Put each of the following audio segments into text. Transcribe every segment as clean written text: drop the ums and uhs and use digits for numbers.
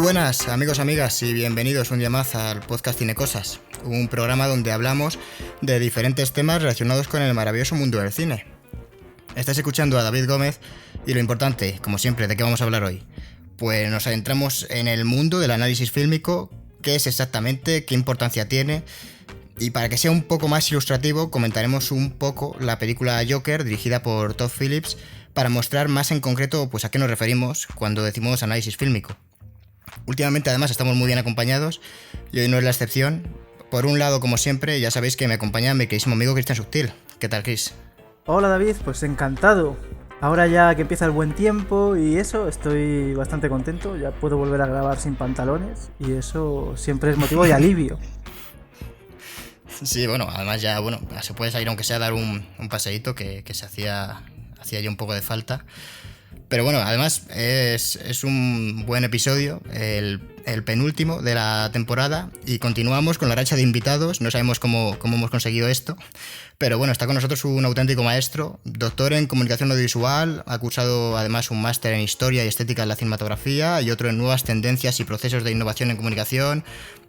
buenas amigos, amigas y bienvenidos un día más al podcast Cinecosas, un programa donde hablamos de diferentes temas relacionados con el maravilloso mundo del cine. Estás escuchando a David Gómez y lo importante, como siempre, ¿de qué vamos a hablar hoy? Pues nos adentramos en el mundo del análisis fílmico, qué es exactamente, qué importancia tiene, y para que sea un poco más ilustrativo comentaremos un poco la película Joker dirigida por Todd Phillips para mostrar más en concreto pues a qué nos referimos cuando decimos análisis fílmico. Últimamente además estamos muy bien acompañados y hoy no es la excepción. Por un lado, como siempre, ya sabéis que me acompaña mi queridísimo amigo Cristian Subtil. ¿Qué tal, Chris? Hola David, pues encantado. Ahora ya que empieza el buen tiempo y eso, estoy bastante contento. Ya puedo volver a grabar sin pantalones y eso siempre es motivo de alivio. Sí, bueno, además ya, se puede salir aunque sea a dar un paseíto que se hacía ya un poco de falta. Pero bueno, además es un buen episodio, el penúltimo de la temporada, y continuamos con la racha de invitados. No sabemos cómo hemos conseguido esto, pero bueno, está con nosotros un auténtico maestro, doctor en comunicación audiovisual, ha cursado además un máster en historia y estética de la cinematografía y otro en nuevas tendencias y procesos de innovación en comunicación.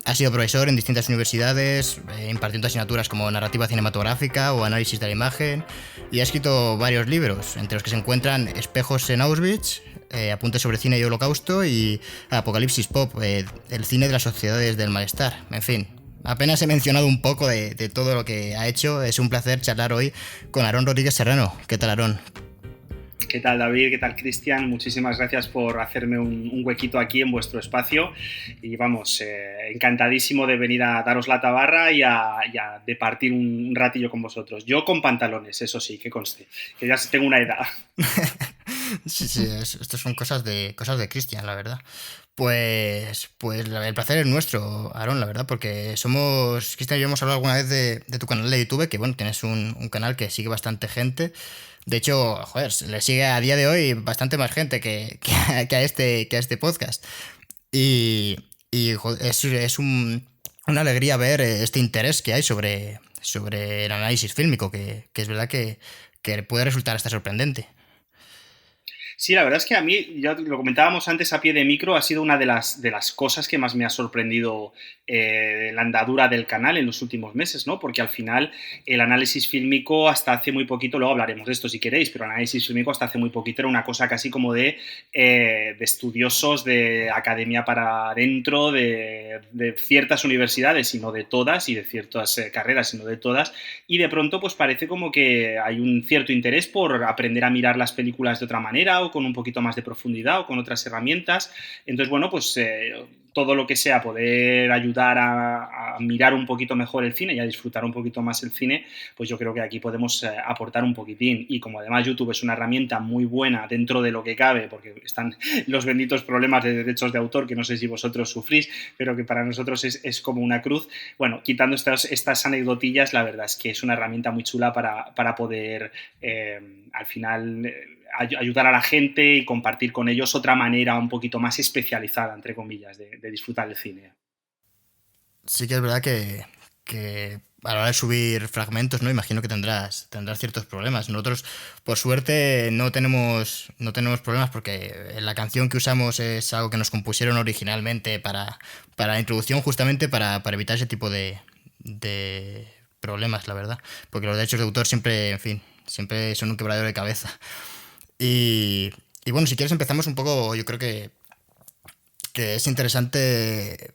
Ha sido profesor en distintas universidades, impartiendo asignaturas como narrativa cinematográfica o análisis de la imagen, y ha escrito varios libros, entre los que se encuentran Espejos en Auschwitz, Apuntes sobre cine y holocausto, y Apocalipsis Pop, el cine de las sociedades del malestar. En fin, apenas he mencionado un poco de todo lo que ha hecho. Es un placer charlar hoy con Aarón Rodríguez Serrano. ¿Qué tal, Aarón? ¿Qué tal, David? ¿Qué tal, Cristian? Muchísimas gracias por hacerme un huequito aquí en vuestro espacio y vamos, encantadísimo de venir a daros la tabarra y a departir un ratillo con vosotros. Yo con pantalones, eso sí, que conste, que ya tengo una edad. Sí, esto son cosas de Cristian, la verdad. Pues el placer es nuestro, Aarón, la verdad, porque somos... Cristian y yo hemos hablado alguna vez de tu canal de YouTube, que bueno, tienes un canal que sigue bastante gente. De hecho, joder, le sigue a día de hoy bastante más gente que a este podcast. Y joder, es una alegría ver este interés que hay sobre el análisis fílmico, que es verdad que puede resultar hasta sorprendente. Sí, la verdad es que a mí, ya lo comentábamos antes a pie de micro, ha sido una de las cosas que más me ha sorprendido la andadura del canal en los últimos meses, ¿no? Porque al final el análisis fílmico hasta hace muy poquito, luego hablaremos de esto si queréis, pero el análisis fílmico hasta hace muy poquito era una cosa casi como de estudiosos de academia para adentro, de ciertas universidades, y no de todas, y de ciertas carreras, sino de todas, y de pronto pues parece como que hay un cierto interés por aprender a mirar las películas de otra manera, o con un poquito más de profundidad o con otras herramientas. Entonces, bueno, pues todo lo que sea poder ayudar a mirar un poquito mejor el cine y a disfrutar un poquito más el cine, pues yo creo que aquí podemos aportar un poquitín. Y como además YouTube es una herramienta muy buena dentro de lo que cabe, porque están los benditos problemas de derechos de autor, que no sé si vosotros sufrís, pero que para nosotros es como una cruz. Bueno, quitando estas anecdotillas, la verdad es que es una herramienta muy chula para poder al final ayudar a la gente y compartir con ellos otra manera un poquito más especializada, entre comillas, de disfrutar del cine. Sí que es verdad que a la hora de subir fragmentos, ¿no? Imagino que tendrás ciertos problemas. Nosotros, por suerte, no tenemos problemas, porque la canción que usamos es algo que nos compusieron originalmente para la introducción, justamente para evitar ese tipo de problemas, la verdad. Porque los derechos de autor siempre son un quebradero de cabeza. Y bueno, si quieres empezamos un poco. Yo creo que es interesante.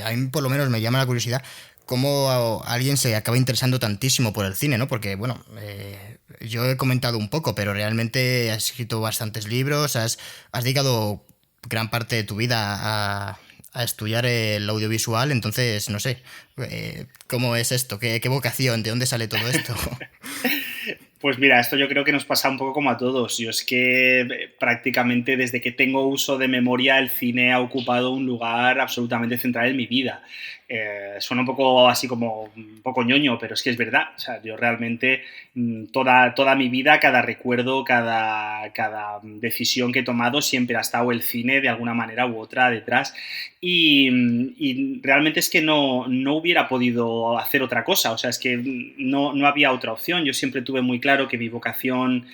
A mí por lo menos me llama la curiosidad cómo alguien se acaba interesando tantísimo por el cine, ¿no? Porque, bueno, yo he comentado un poco, pero realmente has escrito bastantes libros, has dedicado gran parte de tu vida a estudiar el audiovisual, entonces, no sé, ¿cómo es esto? ¿Qué vocación? ¿De dónde sale todo esto? Pues mira, esto yo creo que nos pasa un poco como a todos. Yo es que prácticamente desde que tengo uso de memoria el cine ha ocupado un lugar absolutamente central en mi vida. Suena un poco así como un poco ñoño, pero es que es verdad. O sea, yo realmente toda mi vida, cada recuerdo, cada decisión que he tomado, siempre ha estado el cine de alguna manera u otra detrás. Y realmente es que no hubiera podido hacer otra cosa. O sea, es que no había otra opción. Yo siempre tuve muy claro que mi vocación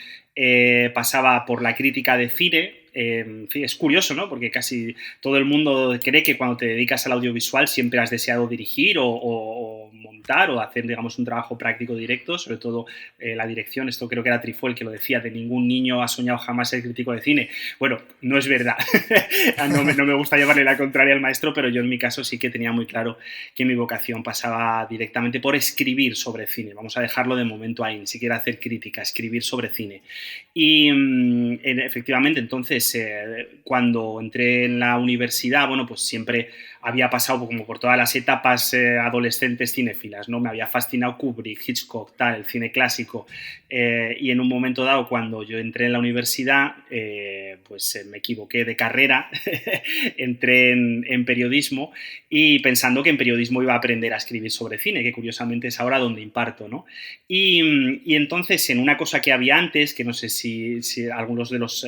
pasaba por la crítica de cine. En fin, es curioso, ¿no? Porque casi todo el mundo cree que cuando te dedicas al audiovisual siempre has deseado dirigir o montar o hacer, digamos, un trabajo práctico directo, sobre todo la dirección. Esto creo que era Truffaut el que lo decía, de ningún niño ha soñado jamás ser crítico de cine. Bueno, no es verdad. No me gusta llevarle la contraria al maestro, pero yo en mi caso sí que tenía muy claro que mi vocación pasaba directamente por escribir sobre cine. Vamos a dejarlo de momento ahí, ni siquiera hacer crítica, escribir sobre cine. Y efectivamente, entonces, cuando entré en la universidad, bueno, pues siempre había pasado como por todas las etapas adolescentes cinéfilas, ¿no? Me había fascinado Kubrick, Hitchcock, tal, el cine clásico. Y en un momento dado, cuando yo entré en la universidad, pues me equivoqué de carrera, entré en periodismo y pensando que en periodismo iba a aprender a escribir sobre cine, que curiosamente es ahora donde imparto, ¿no? Y entonces, en una cosa que había antes, que no sé si algunos de los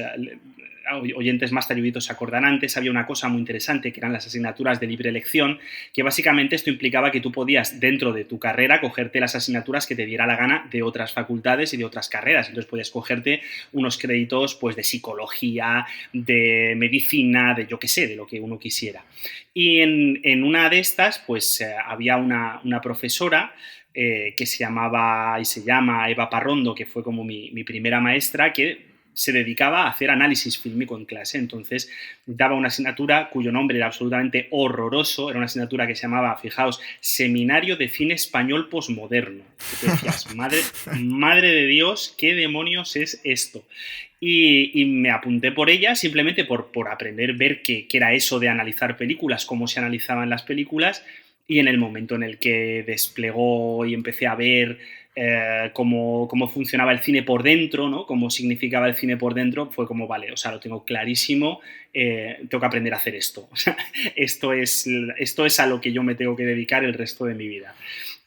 oyentes más talluditos se acordan antes, había una cosa muy interesante que eran las asignaturas de libre elección, que básicamente esto implicaba que tú podías, dentro de tu carrera, cogerte las asignaturas que te diera la gana de otras facultades y de otras carreras. Entonces podías cogerte unos créditos pues, de psicología, de medicina, de yo qué sé, de lo que uno quisiera. Y en una de estas, pues había una profesora que se llamaba y se llama Eva Parrondo, que fue como mi primera maestra, que se dedicaba a hacer análisis fílmico en clase. Entonces daba una asignatura cuyo nombre era absolutamente horroroso, era una asignatura que se llamaba, fijaos, Seminario de Cine Español Postmoderno. Y te decías, madre de Dios, ¿qué demonios es esto? Y me apunté por ella simplemente por aprender, ver qué era eso de analizar películas, cómo se analizaban las películas, y en el momento en el que desplegó y empecé a ver cómo funcionaba el cine por dentro, ¿no? Cómo significaba el cine por dentro, fue como, vale, o sea, lo tengo clarísimo, tengo que aprender a hacer esto. O sea, esto es a lo que yo me tengo que dedicar el resto de mi vida.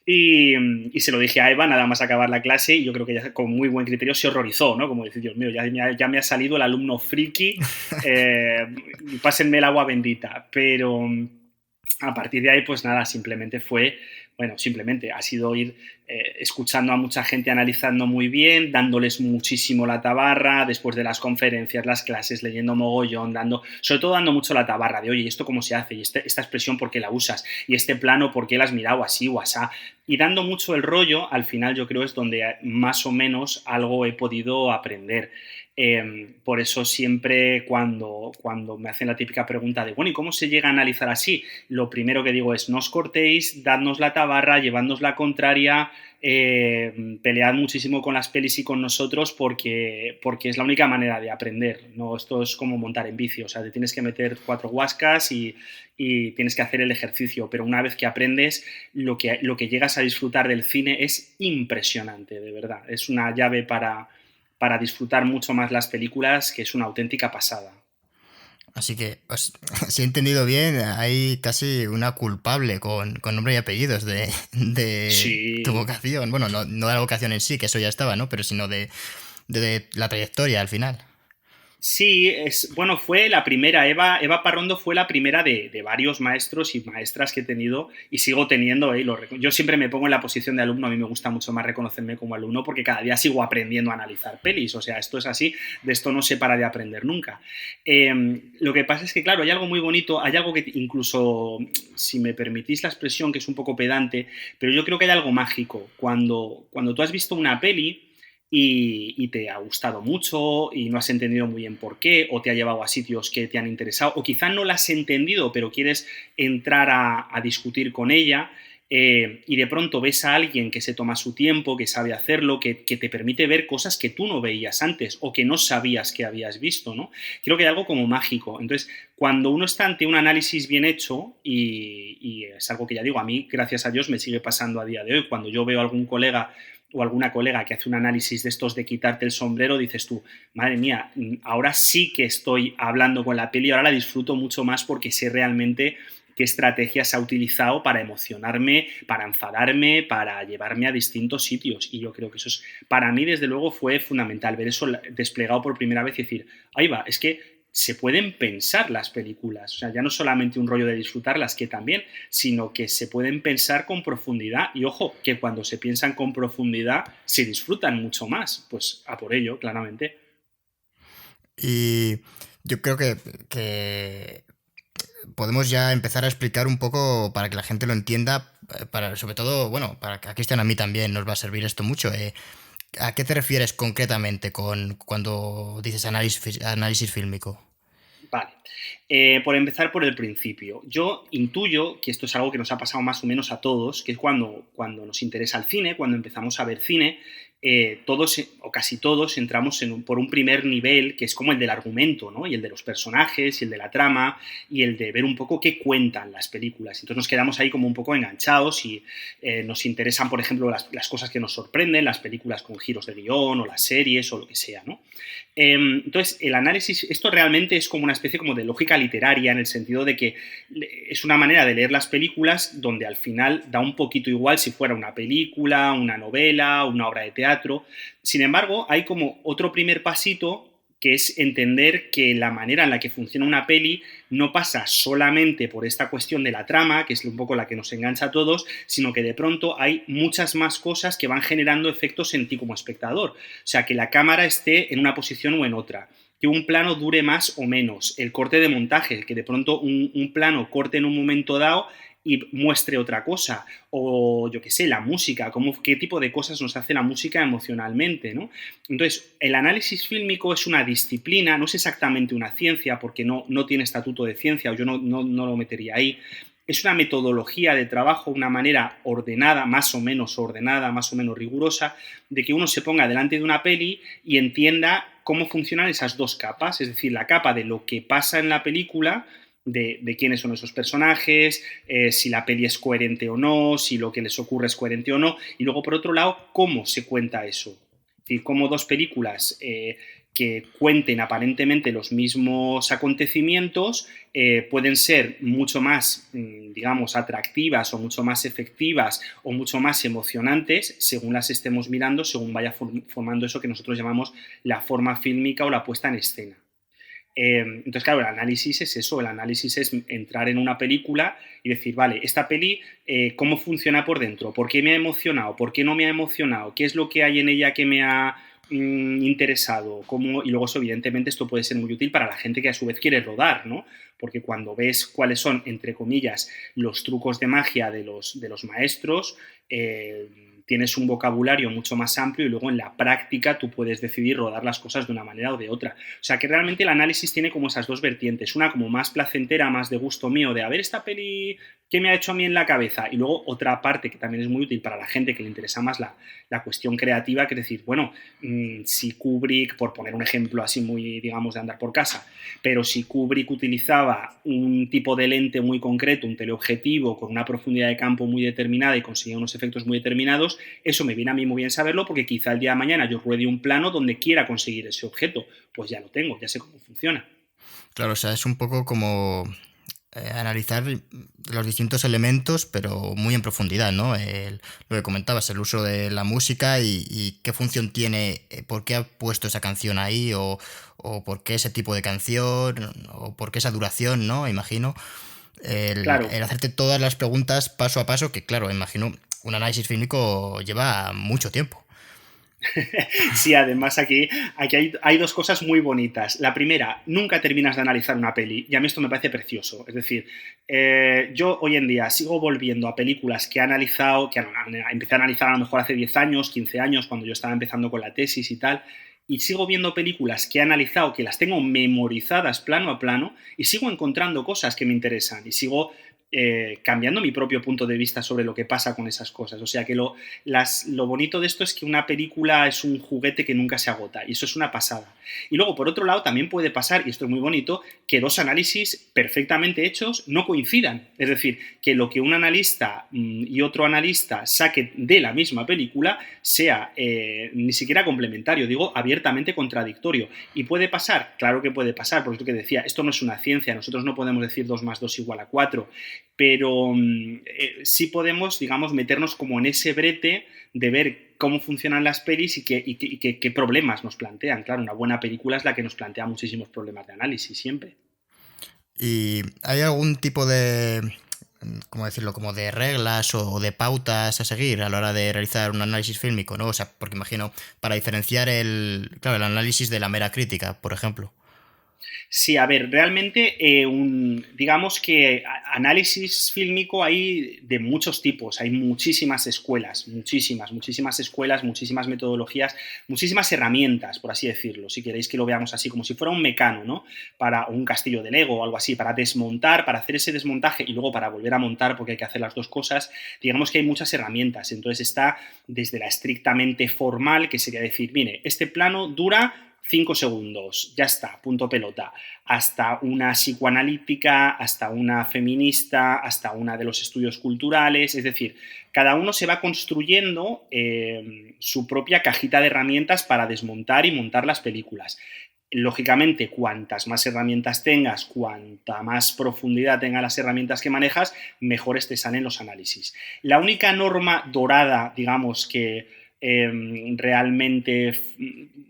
Y se lo dije a Eva nada más acabar la clase y yo creo que ella con muy buen criterio se horrorizó, ¿no? Como decir, Dios mío, ya me ha salido el alumno friki, pásenme el agua bendita. Pero a partir de ahí, pues nada, simplemente ha sido ir escuchando a mucha gente analizando muy bien, dándoles muchísimo la tabarra, después de las conferencias, las clases, leyendo mogollón, sobre todo dando mucho la tabarra de, oye, ¿y esto cómo se hace? ¿Y esta expresión por qué la usas? ¿Y este plano por qué la has mirado así o asá? Y dando mucho el rollo, al final yo creo es donde más o menos algo he podido aprender. Por eso siempre cuando me hacen la típica pregunta de, bueno, ¿y cómo se llega a analizar así? Lo primero que digo es, no os cortéis, dadnos la tabarra, llevadnos la contraria, pelead muchísimo con las pelis y con nosotros porque es la única manera de aprender, ¿no? Esto es como montar en bici, o sea, te tienes que meter 4 guascas y tienes que hacer el ejercicio, pero una vez que aprendes, lo que llegas a disfrutar del cine es impresionante, de verdad, es una llave para disfrutar mucho más las películas, que es una auténtica pasada. Así que, si he entendido bien, hay casi una culpable con nombre y apellidos de Sí. tu vocación. Bueno, no de la vocación en sí, que eso ya estaba, ¿no? Pero sino de la trayectoria al final. Sí, fue la primera, Eva Parrondo fue la primera de varios maestros y maestras que he tenido y sigo teniendo. Yo siempre me pongo en la posición de alumno, a mí me gusta mucho más reconocerme como alumno porque cada día sigo aprendiendo a analizar pelis, o sea, esto es así, de esto no se para de aprender nunca. Lo que pasa es que, claro, hay algo muy bonito, hay algo que incluso, si me permitís la expresión, que es un poco pedante, pero yo creo que hay algo mágico. Cuando tú has visto una peli y te ha gustado mucho y no has entendido muy bien por qué, o te ha llevado a sitios que te han interesado, o quizá no la has entendido, pero quieres entrar a discutir con ella, y de pronto ves a alguien que se toma su tiempo, que sabe hacerlo, que te permite ver cosas que tú no veías antes o que no sabías que habías visto, ¿no? Creo que hay algo como mágico. Entonces, cuando uno está ante un análisis bien hecho, y es algo que ya digo, a mí, gracias a Dios, me sigue pasando a día de hoy, cuando yo veo a algún colega o alguna colega que hace un análisis de estos de quitarte el sombrero, dices tú, madre mía, ahora sí que estoy hablando con la peli, ahora la disfruto mucho más porque sé realmente qué estrategias ha utilizado para emocionarme, para enfadarme, para llevarme a distintos sitios. Y yo creo que eso para mí, desde luego, fue fundamental, ver eso desplegado por primera vez y decir, ahí va, es que se pueden pensar las películas, o sea, ya no solamente un rollo de disfrutarlas, que también, sino que se pueden pensar con profundidad, y ojo, que cuando se piensan con profundidad se disfrutan mucho más, pues a por ello, claramente. Y Yo creo que podemos ya empezar a explicar un poco para que la gente lo entienda, sobre todo, bueno, para que a Cristian, a mí también nos va a servir esto mucho. ¿A qué te refieres concretamente cuando dices análisis fílmico? Vale. Por empezar por el principio, yo intuyo que esto es algo que nos ha pasado más o menos a todos, que es cuando nos interesa el cine, cuando empezamos a ver cine, todos o casi todos entramos por un primer nivel que es como el del argumento, ¿no? Y el de los personajes, y el de la trama, y el de ver un poco qué cuentan las películas. Entonces nos quedamos ahí como un poco enganchados y nos interesan, por ejemplo, las cosas que nos sorprenden, las películas con giros de guión o las series o lo que sea, ¿no? Entonces, el análisis, esto realmente es como una especie como de lógica literaria, en el sentido de que es una manera de leer las películas donde al final da un poquito igual si fuera una película, una novela, una obra de teatro. Sin embargo, hay como otro primer pasito, que es entender que la manera en la que funciona una peli no pasa solamente por esta cuestión de la trama, que es un poco la que nos engancha a todos, sino que de pronto hay muchas más cosas que van generando efectos en ti como espectador. O sea, que la cámara esté en una posición o en otra, que un plano dure más o menos, el corte de montaje, que de pronto un plano corte en un momento dado y muestre otra cosa, o yo qué sé, la música, qué tipo de cosas nos hace la música emocionalmente, ¿no? Entonces, el análisis fílmico es una disciplina, no es exactamente una ciencia, porque no tiene estatuto de ciencia, o yo no lo metería ahí. Es una metodología de trabajo, una manera ordenada, más o menos rigurosa, de que uno se ponga delante de una peli y entienda cómo funcionan esas dos capas, es decir, la capa de lo que pasa en la película, de quiénes son esos personajes, si la peli es coherente o no, si lo que les ocurre es coherente o no, y luego, por otro lado, cómo se cuenta eso. Es decir, cómo dos películas que cuenten aparentemente los mismos acontecimientos pueden ser mucho más, digamos, atractivas o mucho más efectivas o mucho más emocionantes según las estemos mirando, según vaya formando eso que nosotros llamamos la forma fílmica o la puesta en escena. Entonces, claro, el análisis es eso, el análisis es entrar en una película y decir, vale, esta peli, ¿cómo funciona por dentro? ¿Por qué me ha emocionado? ¿Por qué no me ha emocionado? ¿Qué es lo que hay en ella que me ha interesado? Y luego, eso, evidentemente, esto puede ser muy útil para la gente que a su vez quiere rodar, ¿no? Porque cuando ves cuáles son, entre comillas, los trucos de magia de los maestros, tienes un vocabulario mucho más amplio y luego en la práctica tú puedes decidir rodar las cosas de una manera o de otra. O sea que realmente el análisis tiene como esas dos vertientes, una como más placentera, más de gusto mío, de a ver esta peli, ¿qué me ha hecho a mí en la cabeza? Y luego otra parte que también es muy útil para la gente que le interesa más la cuestión creativa, que es decir, bueno, si Kubrick, por poner un ejemplo así muy, digamos, de andar por casa, pero si Kubrick utilizaba un tipo de lente muy concreto, un teleobjetivo con una profundidad de campo muy determinada y conseguía unos efectos muy determinados, eso me viene a mí muy bien saberlo porque quizá el día de mañana yo ruede un plano donde quiera conseguir ese objeto. Pues ya lo tengo, ya sé cómo funciona. Claro, o sea, es un poco como analizar los distintos elementos, pero muy en profundidad, ¿no? Lo que comentabas, el uso de la música y qué función tiene, por qué ha puesto esa canción ahí, o por qué ese tipo de canción, o por qué esa duración, ¿no? Imagino. Claro. El hacerte todas las preguntas paso a paso, que claro, imagino, un análisis fílmico lleva mucho tiempo. Sí, además aquí hay dos cosas muy bonitas. La primera, nunca terminas de analizar una peli y a mí esto me parece precioso. Es decir, yo hoy en día sigo volviendo a películas que he analizado, que empecé a analizar a lo mejor hace 10 años, 15 años, cuando yo estaba empezando con la tesis y tal, y sigo viendo películas que he analizado, que las tengo memorizadas plano a plano, y sigo encontrando cosas que me interesan, y sigo cambiando mi propio punto de vista sobre lo que pasa con esas cosas. O sea que lo bonito de esto es que una película es un juguete que nunca se agota, y eso es una pasada. Y luego, por otro lado, también puede pasar, y esto es muy bonito, que dos análisis perfectamente hechos no coincidan. Es decir, que lo que un analista y otro analista saquen de la misma película sea ni siquiera complementario, digo, abiertamente contradictorio. ¿Y puede pasar? Claro que puede pasar, porque es lo que decía, esto no es una ciencia, nosotros no podemos decir 2 más 2 igual a 4, pero sí podemos, digamos, meternos como en ese brete de ver cómo funcionan las pelis y qué problemas nos plantean. Claro, una buena película es la que nos plantea muchísimos problemas de análisis siempre. ¿Y hay algún tipo de, cómo decirlo, como de reglas o de pautas a seguir a la hora de realizar un análisis fílmico, ¿no? O sea, porque imagino, para diferenciar el análisis de la mera crítica, por ejemplo. Sí, a ver, realmente digamos que análisis fílmico hay de muchos tipos, hay muchísimas escuelas, muchísimas escuelas, muchísimas metodologías, muchísimas herramientas, por así decirlo, si queréis que lo veamos así, como si fuera un mecano, ¿no? Para un castillo de Lego o algo así, para desmontar, para hacer ese desmontaje y luego para volver a montar, porque hay que hacer las dos cosas, digamos que hay muchas herramientas. Entonces está desde la estrictamente formal, que sería decir, mire, este plano dura 5 segundos, ya está, punto pelota, hasta una psicoanalítica, hasta una feminista, hasta una de los estudios culturales, es decir, cada uno se va construyendo su propia cajita de herramientas para desmontar y montar las películas. Lógicamente, cuantas más herramientas tengas, cuanta más profundidad tengan las herramientas que manejas, mejores te salen los análisis. La única norma dorada, digamos, que realmente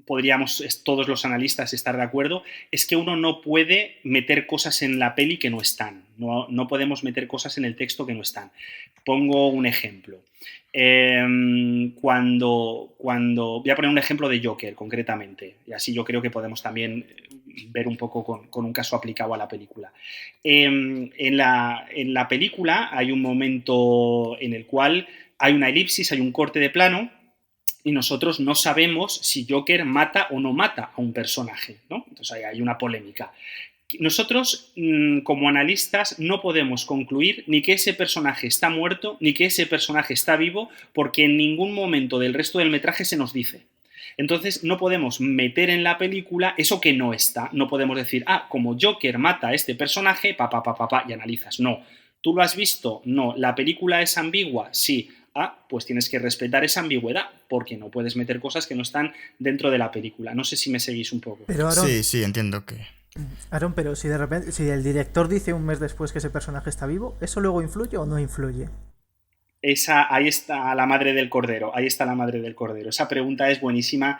podríamos todos los analistas estar de acuerdo, es que uno no puede meter cosas en la peli que no están. No podemos meter cosas en el texto que no están. Pongo un ejemplo. Cuando voy a poner un ejemplo de Joker, concretamente, y así yo creo que podemos también ver un poco con un caso aplicado a la película. En la película hay un momento en el cual hay una elipsis, hay un corte de plano, y nosotros no sabemos si Joker mata o no mata a un personaje, ¿no? Entonces ahí hay una polémica. Nosotros, como analistas, no podemos concluir ni que ese personaje está muerto, ni que ese personaje está vivo, porque en ningún momento del resto del metraje se nos dice. Entonces no podemos meter en la película eso que no está. No podemos decir, como Joker mata a este personaje, y analizas. No. ¿Tú lo has visto? No. ¿La película es ambigua? Sí. Pues tienes que respetar esa ambigüedad, porque no puedes meter cosas que no están dentro de la película. No sé si me seguís un poco. Pero Aaron, Sí, entiendo que... Aaron, pero si de repente, si el director dice un mes después que ese personaje está vivo, ¿eso luego influye o no influye? Ahí está la madre del cordero, ahí está la madre del cordero. Esa pregunta es buenísima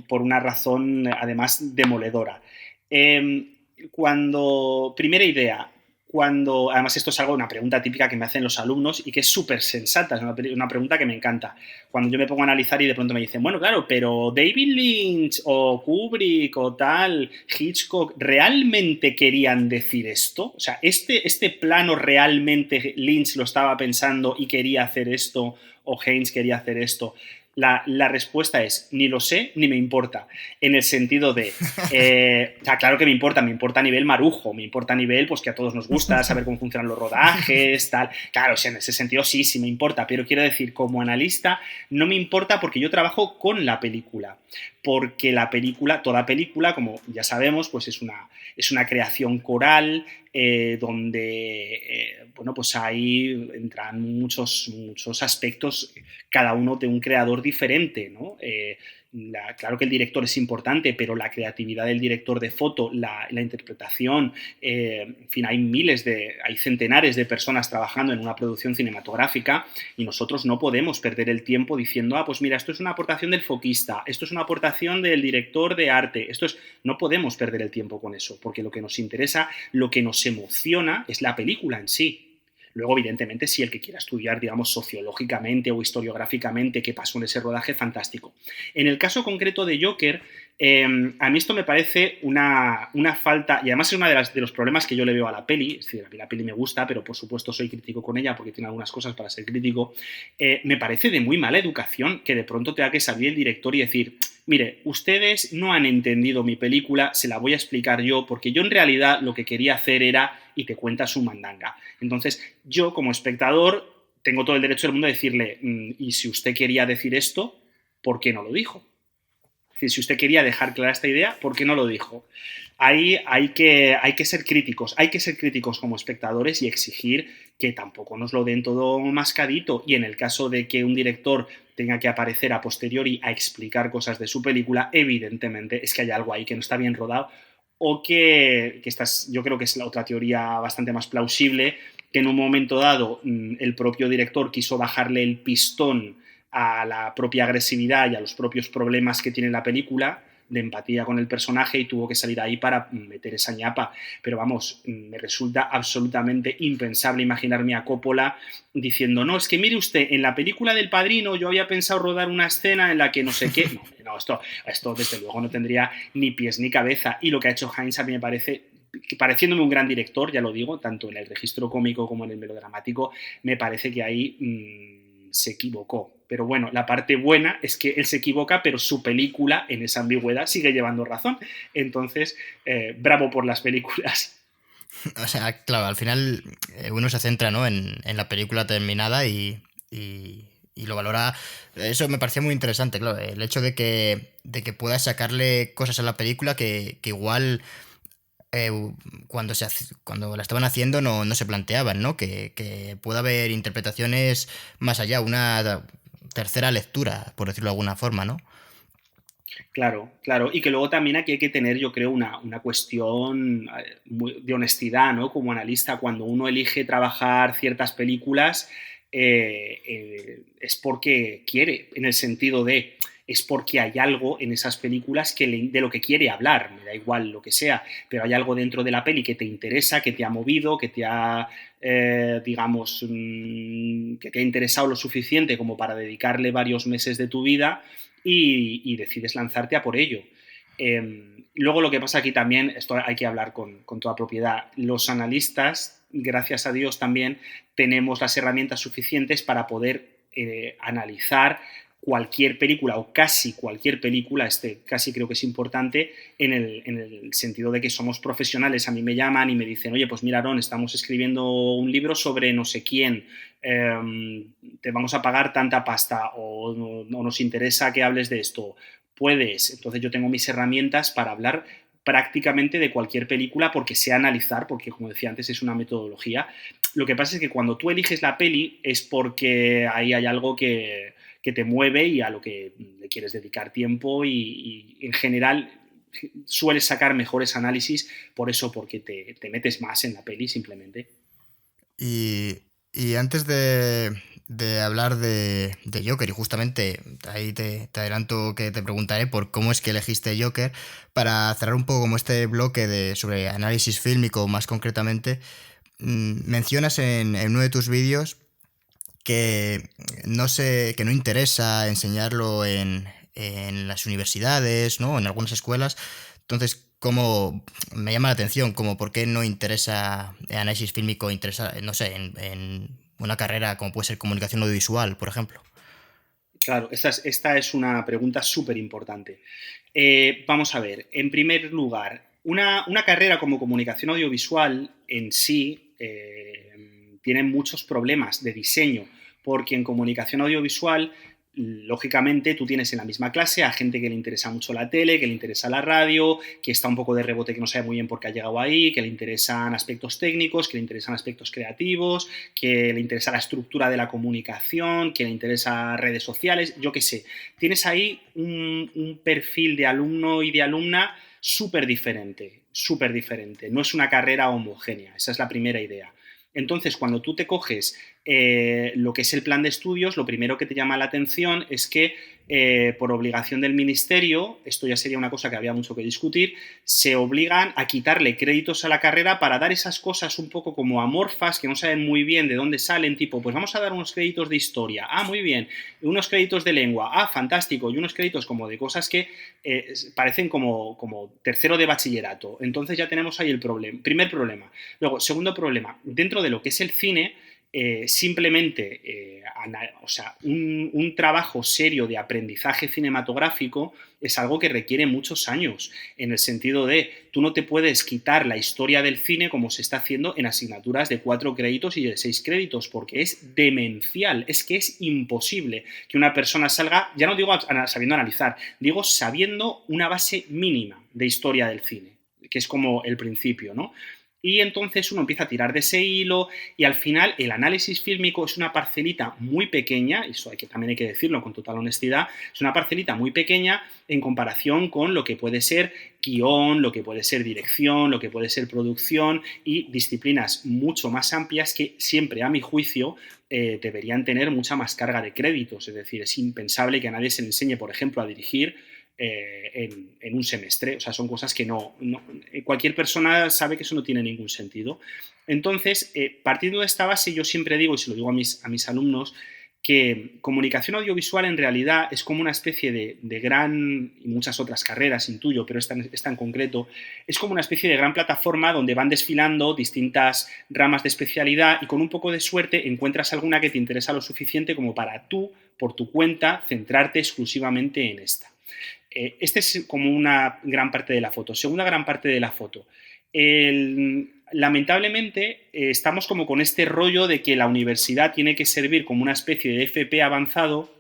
por una razón, además, demoledora. Primera idea, además esto es una pregunta típica que me hacen los alumnos y que es súper sensata, es una pregunta que me encanta. Cuando yo me pongo a analizar y de pronto me dicen, bueno, claro, pero David Lynch o Kubrick o tal, Hitchcock, ¿realmente querían decir esto? O sea, ¿este plano realmente Lynch lo estaba pensando y quería hacer esto, o Haynes quería hacer esto? La respuesta es, ni lo sé ni me importa, en el sentido de, claro que me importa a nivel marujo, me importa a nivel pues que a todos nos gusta saber cómo funcionan los rodajes, tal, claro, o sea, en ese sentido sí me importa, pero quiero decir, como analista, no me importa porque yo trabajo con la película, porque toda película, como ya sabemos, pues es una creación coral, donde bueno, pues ahí entran muchos aspectos, cada uno de un creador diferente, ¿no? Claro que el director es importante, pero la creatividad del director de foto, la interpretación, en fin, hay centenares de personas trabajando en una producción cinematográfica y nosotros no podemos perder el tiempo diciendo, pues mira, esto es una aportación del foquista, esto es una aportación del director de arte, no podemos perder el tiempo con eso, porque lo que nos interesa, lo que nos emociona es la película en sí. Luego, evidentemente, si el que quiera estudiar, digamos, sociológicamente o historiográficamente qué pasó en ese rodaje, fantástico. En el caso concreto de Joker, a mí esto me parece una falta, y además es uno de los problemas que yo le veo a la peli, es decir, a mí la peli me gusta, pero por supuesto soy crítico con ella porque tiene algunas cosas para ser crítico, me parece de muy mala educación que de pronto tenga que salir el director y decir, mire, ustedes no han entendido mi película, se la voy a explicar yo, porque yo en realidad lo que quería hacer era, y te cuenta su mandanga. Entonces, yo como espectador tengo todo el derecho del mundo a decirle, y si usted quería decir esto, ¿por qué no lo dijo? Es decir, si usted quería dejar clara esta idea, ¿por qué no lo dijo? Ahí hay que ser críticos, como espectadores y exigir que tampoco nos lo den todo mascadito, y en el caso de que un director tenga que aparecer a posteriori a explicar cosas de su película, evidentemente es que hay algo ahí que no está bien rodado, o que yo creo que es la otra teoría bastante más plausible, que en un momento dado el propio director quiso bajarle el pistón a la propia agresividad y a los propios problemas que tiene la película, de empatía con el personaje y tuvo que salir ahí para meter esa ñapa. Pero vamos, me resulta absolutamente impensable imaginarme a Coppola diciendo, no, es que mire usted, en la película del Padrino yo había pensado rodar una escena en la que no sé qué. No, esto desde luego no tendría ni pies ni cabeza. Y lo que ha hecho Hines a mí me parece, pareciéndome un gran director, ya lo digo, tanto en el registro cómico como en el melodramático, me parece que ahí se equivocó. Pero bueno, la parte buena es que él se equivoca, pero su película, en esa ambigüedad, sigue llevando razón. Entonces, bravo por las películas. O sea, claro, al final uno se centra, ¿no?, en la película terminada y lo valora. Eso me parecía muy interesante, claro, el hecho de que puedas sacarle cosas a la película que igual cuando la estaban haciendo no se planteaban, ¿no? Que pueda haber interpretaciones más allá, una tercera lectura, por decirlo de alguna forma, ¿no? Claro, claro. Y que luego también aquí hay que tener, yo creo, una cuestión de honestidad, ¿no? Como analista, cuando uno elige trabajar ciertas películas, es porque quiere, en el sentido de, es porque hay algo en esas películas de lo que quiere hablar, me da igual lo que sea, pero hay algo dentro de la peli que te interesa, que te ha movido, que te ha, digamos, que te ha interesado lo suficiente como para dedicarle varios meses de tu vida y decides lanzarte a por ello. Luego lo que pasa aquí también, esto hay que hablar con toda propiedad, los analistas, gracias a Dios también, tenemos las herramientas suficientes para poder analizar cualquier película o casi cualquier película, casi creo que es importante en el sentido de que somos profesionales. A mí me llaman y me dicen, oye, pues mira, Aaron, estamos escribiendo un libro sobre no sé quién, te vamos a pagar tanta pasta o nos interesa que hables de esto, puedes. Entonces yo tengo mis herramientas para hablar prácticamente de cualquier película porque sé analizar, porque como decía antes es una metodología. Lo que pasa es que cuando tú eliges la peli es porque ahí hay algo que te mueve y a lo que le quieres dedicar tiempo y en general sueles sacar mejores análisis por eso, porque te metes más en la peli simplemente. Y antes de hablar de Joker, y justamente ahí te adelanto que te preguntaré por cómo es que elegiste Joker, para cerrar un poco como este bloque sobre análisis fílmico más concretamente, mencionas en uno de tus vídeos que no interesa enseñarlo en las universidades, ¿no?, en algunas escuelas. Entonces, como me llama la atención, como por qué no interesa análisis fílmico, interesa, no sé, en una carrera como puede ser comunicación audiovisual, por ejemplo. Claro, esta es una pregunta súper importante. Vamos a ver, en primer lugar, una carrera como comunicación audiovisual en sí tiene muchos problemas de diseño, porque en comunicación audiovisual, lógicamente, tú tienes en la misma clase a gente que le interesa mucho la tele, que le interesa la radio, que está un poco de rebote, que no sabe muy bien por qué ha llegado ahí, que le interesan aspectos técnicos, que le interesan aspectos creativos, que le interesa la estructura de la comunicación, que le interesa redes sociales, yo qué sé. Tienes ahí un perfil de alumno y de alumna súper diferente, súper diferente. No es una carrera homogénea, esa es la primera idea. Entonces, cuando tú te coges lo que es el plan de estudios, lo primero que te llama la atención es que por obligación del ministerio, esto ya sería una cosa que había mucho que discutir, se obligan a quitarle créditos a la carrera para dar esas cosas un poco como amorfas, que no saben muy bien de dónde salen, tipo, pues vamos a dar unos créditos de historia, muy bien, unos créditos de lengua, fantástico, y unos créditos como de cosas que parecen como tercero de bachillerato. Entonces ya tenemos ahí el primer problema. Luego, segundo problema, dentro de lo que es el cine, simplemente, un trabajo serio de aprendizaje cinematográfico es algo que requiere muchos años, en el sentido de tú no te puedes quitar la historia del cine como se está haciendo en asignaturas de 4 créditos y de 6 créditos, porque es demencial, es que es imposible que una persona salga, ya no digo sabiendo analizar, digo sabiendo una base mínima de historia del cine, que es como el principio, ¿no? Y entonces uno empieza a tirar de ese hilo y al final el análisis fílmico es una parcelita muy pequeña, eso también hay que decirlo con total honestidad, es una parcelita muy pequeña en comparación con lo que puede ser guión, lo que puede ser dirección, lo que puede ser producción y disciplinas mucho más amplias que siempre, a mi juicio, deberían tener mucha más carga de créditos. Es decir, es impensable que a nadie se le enseñe, por ejemplo, a dirigir en un semestre. O sea, son cosas que cualquier persona sabe que eso no tiene ningún sentido. Entonces, partiendo de esta base, yo siempre digo, y se lo digo a mis alumnos, que comunicación audiovisual en realidad es como una especie de gran, y muchas otras carreras intuyo, pero esta en concreto, es como una especie de gran plataforma donde van desfilando distintas ramas de especialidad y con un poco de suerte encuentras alguna que te interesa lo suficiente como para tú, por tu cuenta, centrarte exclusivamente en esta. Este es como una gran parte de la foto. Segunda gran parte de la foto. Lamentablemente estamos como con este rollo de que la universidad tiene que servir como una especie de FP avanzado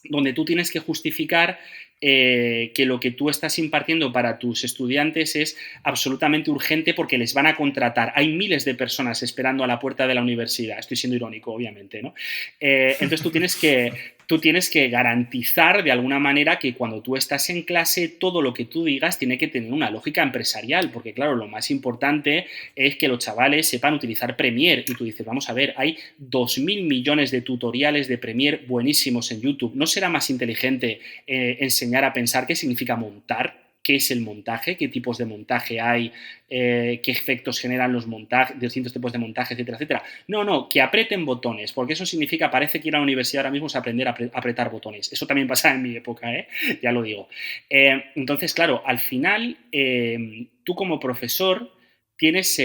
donde tú tienes que justificar que lo que tú estás impartiendo para tus estudiantes es absolutamente urgente porque les van a contratar. Hay miles de personas esperando a la puerta de la universidad. Estoy siendo irónico, obviamente, ¿no? Entonces tú tienes que garantizar de alguna manera que cuando tú estás en clase todo lo que tú digas tiene que tener una lógica empresarial, porque claro, lo más importante es que los chavales sepan utilizar Premiere y tú dices, vamos a ver, hay 2.000 millones de tutoriales de Premiere buenísimos en YouTube. ¿No será más inteligente enseñar a pensar qué significa montar? ¿Qué es el montaje? ¿Qué tipos de montaje hay? ¿Qué efectos generan los montajes? Distintos tipos de montaje, etcétera, etcétera. No, que aprieten botones, porque eso significa, parece que ir a la universidad ahora mismo es aprender a apretar botones. Eso también pasaba en mi época, ya lo digo. Entonces, claro, al final, tú como profesor tienes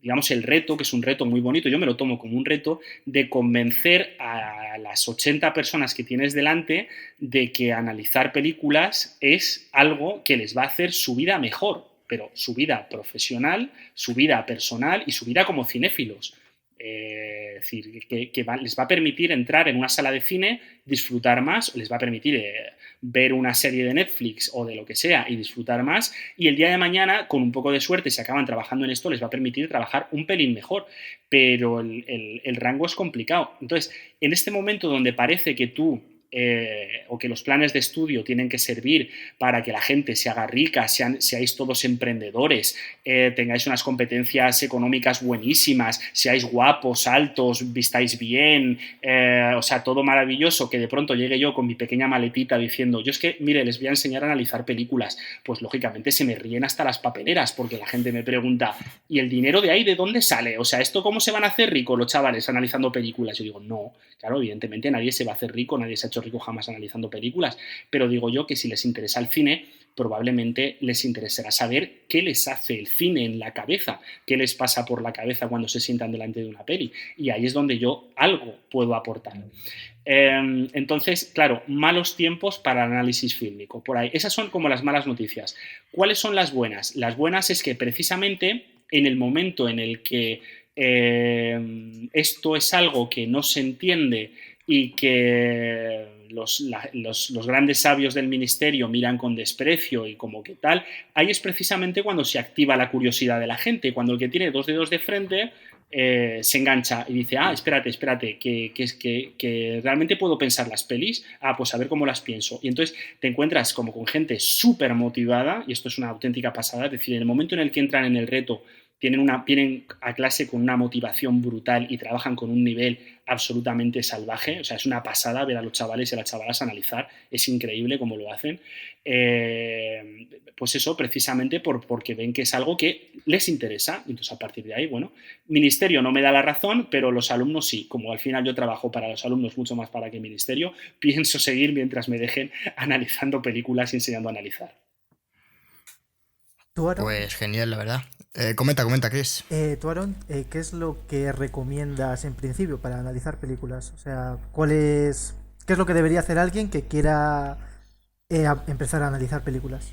digamos, el reto, que es un reto muy bonito, yo me lo tomo como un reto, de convencer a las 80 personas que tienes delante de que analizar películas es algo que les va a hacer su vida mejor, pero su vida profesional, su vida personal y su vida como cinéfilos. Es decir, que les va a permitir entrar en una sala de cine, disfrutar más, les va a permitir ver una serie de Netflix o de lo que sea y disfrutar más, y el día de mañana, con un poco de suerte, si acaban trabajando en esto, les va a permitir trabajar un pelín mejor, pero el rango es complicado. Entonces, en este momento donde parece que tú o que los planes de estudio tienen que servir para que la gente se haga rica, seáis todos emprendedores, tengáis unas competencias económicas buenísimas, seáis guapos, altos, vistáis bien, o sea, todo maravilloso, que de pronto llegue yo con mi pequeña maletita diciendo, yo es que, mire, les voy a enseñar a analizar películas, pues lógicamente se me ríen hasta las papeleras, porque la gente me pregunta, ¿y el dinero de ahí de dónde sale? O sea, ¿esto cómo se van a hacer ricos los chavales analizando películas? Yo digo, no, claro, evidentemente nadie se va a hacer rico, nadie se ha hecho rico jamás analizando películas, pero digo yo que si les interesa el cine, probablemente les interesará saber qué les hace el cine en la cabeza, qué les pasa por la cabeza cuando se sientan delante de una peli, y ahí es donde yo algo puedo aportar. Entonces, claro, malos tiempos para el análisis fílmico, por ahí. Esas son como las malas noticias. ¿Cuáles son las buenas? Las buenas es que precisamente en el momento en el que esto es algo que no se entiende y que los grandes sabios del ministerio miran con desprecio y como que tal, ahí es precisamente cuando se activa la curiosidad de la gente, cuando el que tiene dos dedos de frente se engancha y dice, espérate, que realmente puedo pensar las pelis, pues a ver cómo las pienso. Y entonces te encuentras como con gente súper motivada, y esto es una auténtica pasada, es decir, en el momento en el que entran en el reto, vienen a clase con una motivación brutal y trabajan con un nivel absolutamente salvaje. O sea, es una pasada ver a los chavales y a las chavalas analizar. Es increíble cómo lo hacen. Pues eso, precisamente porque ven que es algo que les interesa. Entonces, a partir de ahí, bueno, ministerio no me da la razón, pero los alumnos sí. Como al final yo trabajo para los alumnos mucho más para que ministerio, pienso seguir mientras me dejen analizando películas y enseñando a analizar. ¿Tú, Aaron? Pues genial, la verdad. Comenta, Chris. Tú, Aaron, ¿qué es lo que recomiendas en principio para analizar películas? O sea, ¿qué es lo que debería hacer alguien que quiera empezar a analizar películas?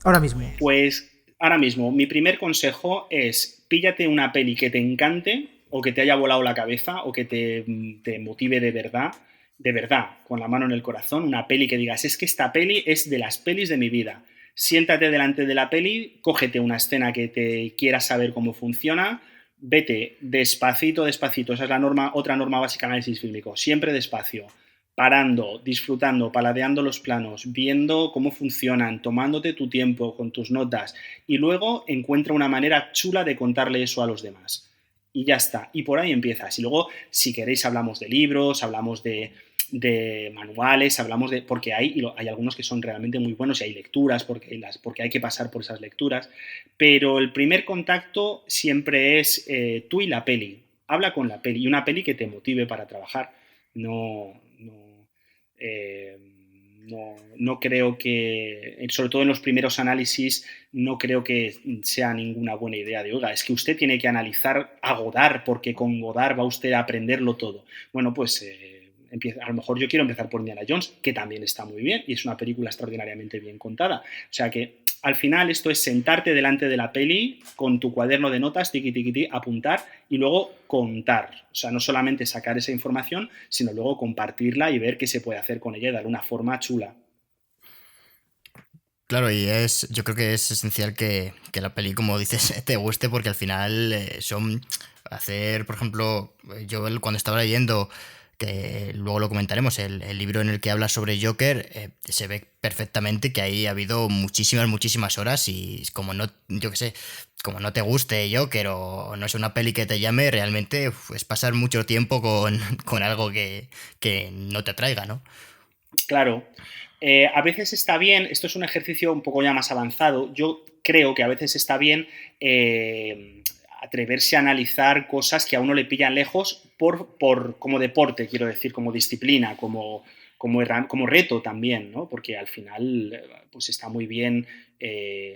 Ahora mismo. Pues ahora mismo, mi primer consejo es píllate una peli que te encante o que te haya volado la cabeza o que te motive de verdad, con la mano en el corazón, una peli que digas, es que esta peli es de las pelis de mi vida. Siéntate delante de la peli, cógete una escena que te quieras saber cómo funciona, vete despacito, esa es otra norma básica de análisis fílmico, siempre despacio, parando, disfrutando, paladeando los planos, viendo cómo funcionan, tomándote tu tiempo con tus notas y luego encuentra una manera chula de contarle eso a los demás. Y ya está, y por ahí empiezas. Y luego, si queréis, hablamos de libros, hablamos de de manuales, hablamos de... porque hay algunos que son realmente muy buenos y hay lecturas porque hay que pasar por esas lecturas, pero el primer contacto siempre es tú y la peli. Habla con la peli y una peli que te motive para trabajar. No, no, eh, no creo que, sobre todo en los primeros análisis, no creo que sea ninguna buena idea de, oiga, es que usted tiene que analizar a Godard, porque con Godard va usted a aprenderlo todo. Bueno, pues a lo mejor yo quiero empezar por Indiana Jones, que también está muy bien y es una película extraordinariamente bien contada. O sea que al final esto es sentarte delante de la peli con tu cuaderno de notas, tiqui, tiqui, tiqui, apuntar y luego contar. O sea, no solamente sacar esa información, sino luego compartirla y ver qué se puede hacer con ella y darle una forma chula. Claro, y yo creo que es esencial que la peli, como dices, te guste, porque al final hacer, por ejemplo, yo cuando estaba leyendo, que luego lo comentaremos, el libro en el que habla sobre Joker, se ve perfectamente que ahí ha habido muchísimas horas y como no, yo qué sé, como no te guste Joker o no es una peli que te llame, realmente es pasar mucho tiempo con algo que no te atraiga, ¿no? Claro. A veces está bien, esto es un ejercicio un poco ya más avanzado, yo creo que a veces está bien atreverse a analizar cosas que a uno le pillan lejos como deporte, quiero decir, como disciplina, como reto también, ¿no? Porque al final pues está muy bien.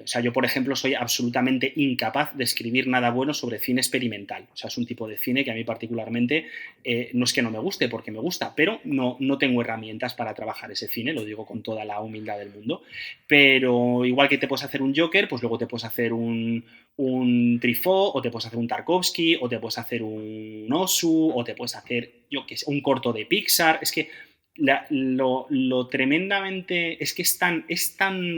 O sea, yo, por ejemplo, soy absolutamente incapaz de escribir nada bueno sobre cine experimental. O sea, es un tipo de cine que a mí particularmente no es que no me guste, porque me gusta, pero no tengo herramientas para trabajar ese cine, lo digo con toda la humildad del mundo. Pero igual que te puedes hacer un Joker, pues luego te puedes hacer un Truffaut, o te puedes hacer un Tarkovsky, o te puedes hacer un Osu, o te puedes hacer, yo qué sé, un corto de Pixar. Es que lo tremendamente... Es que es tan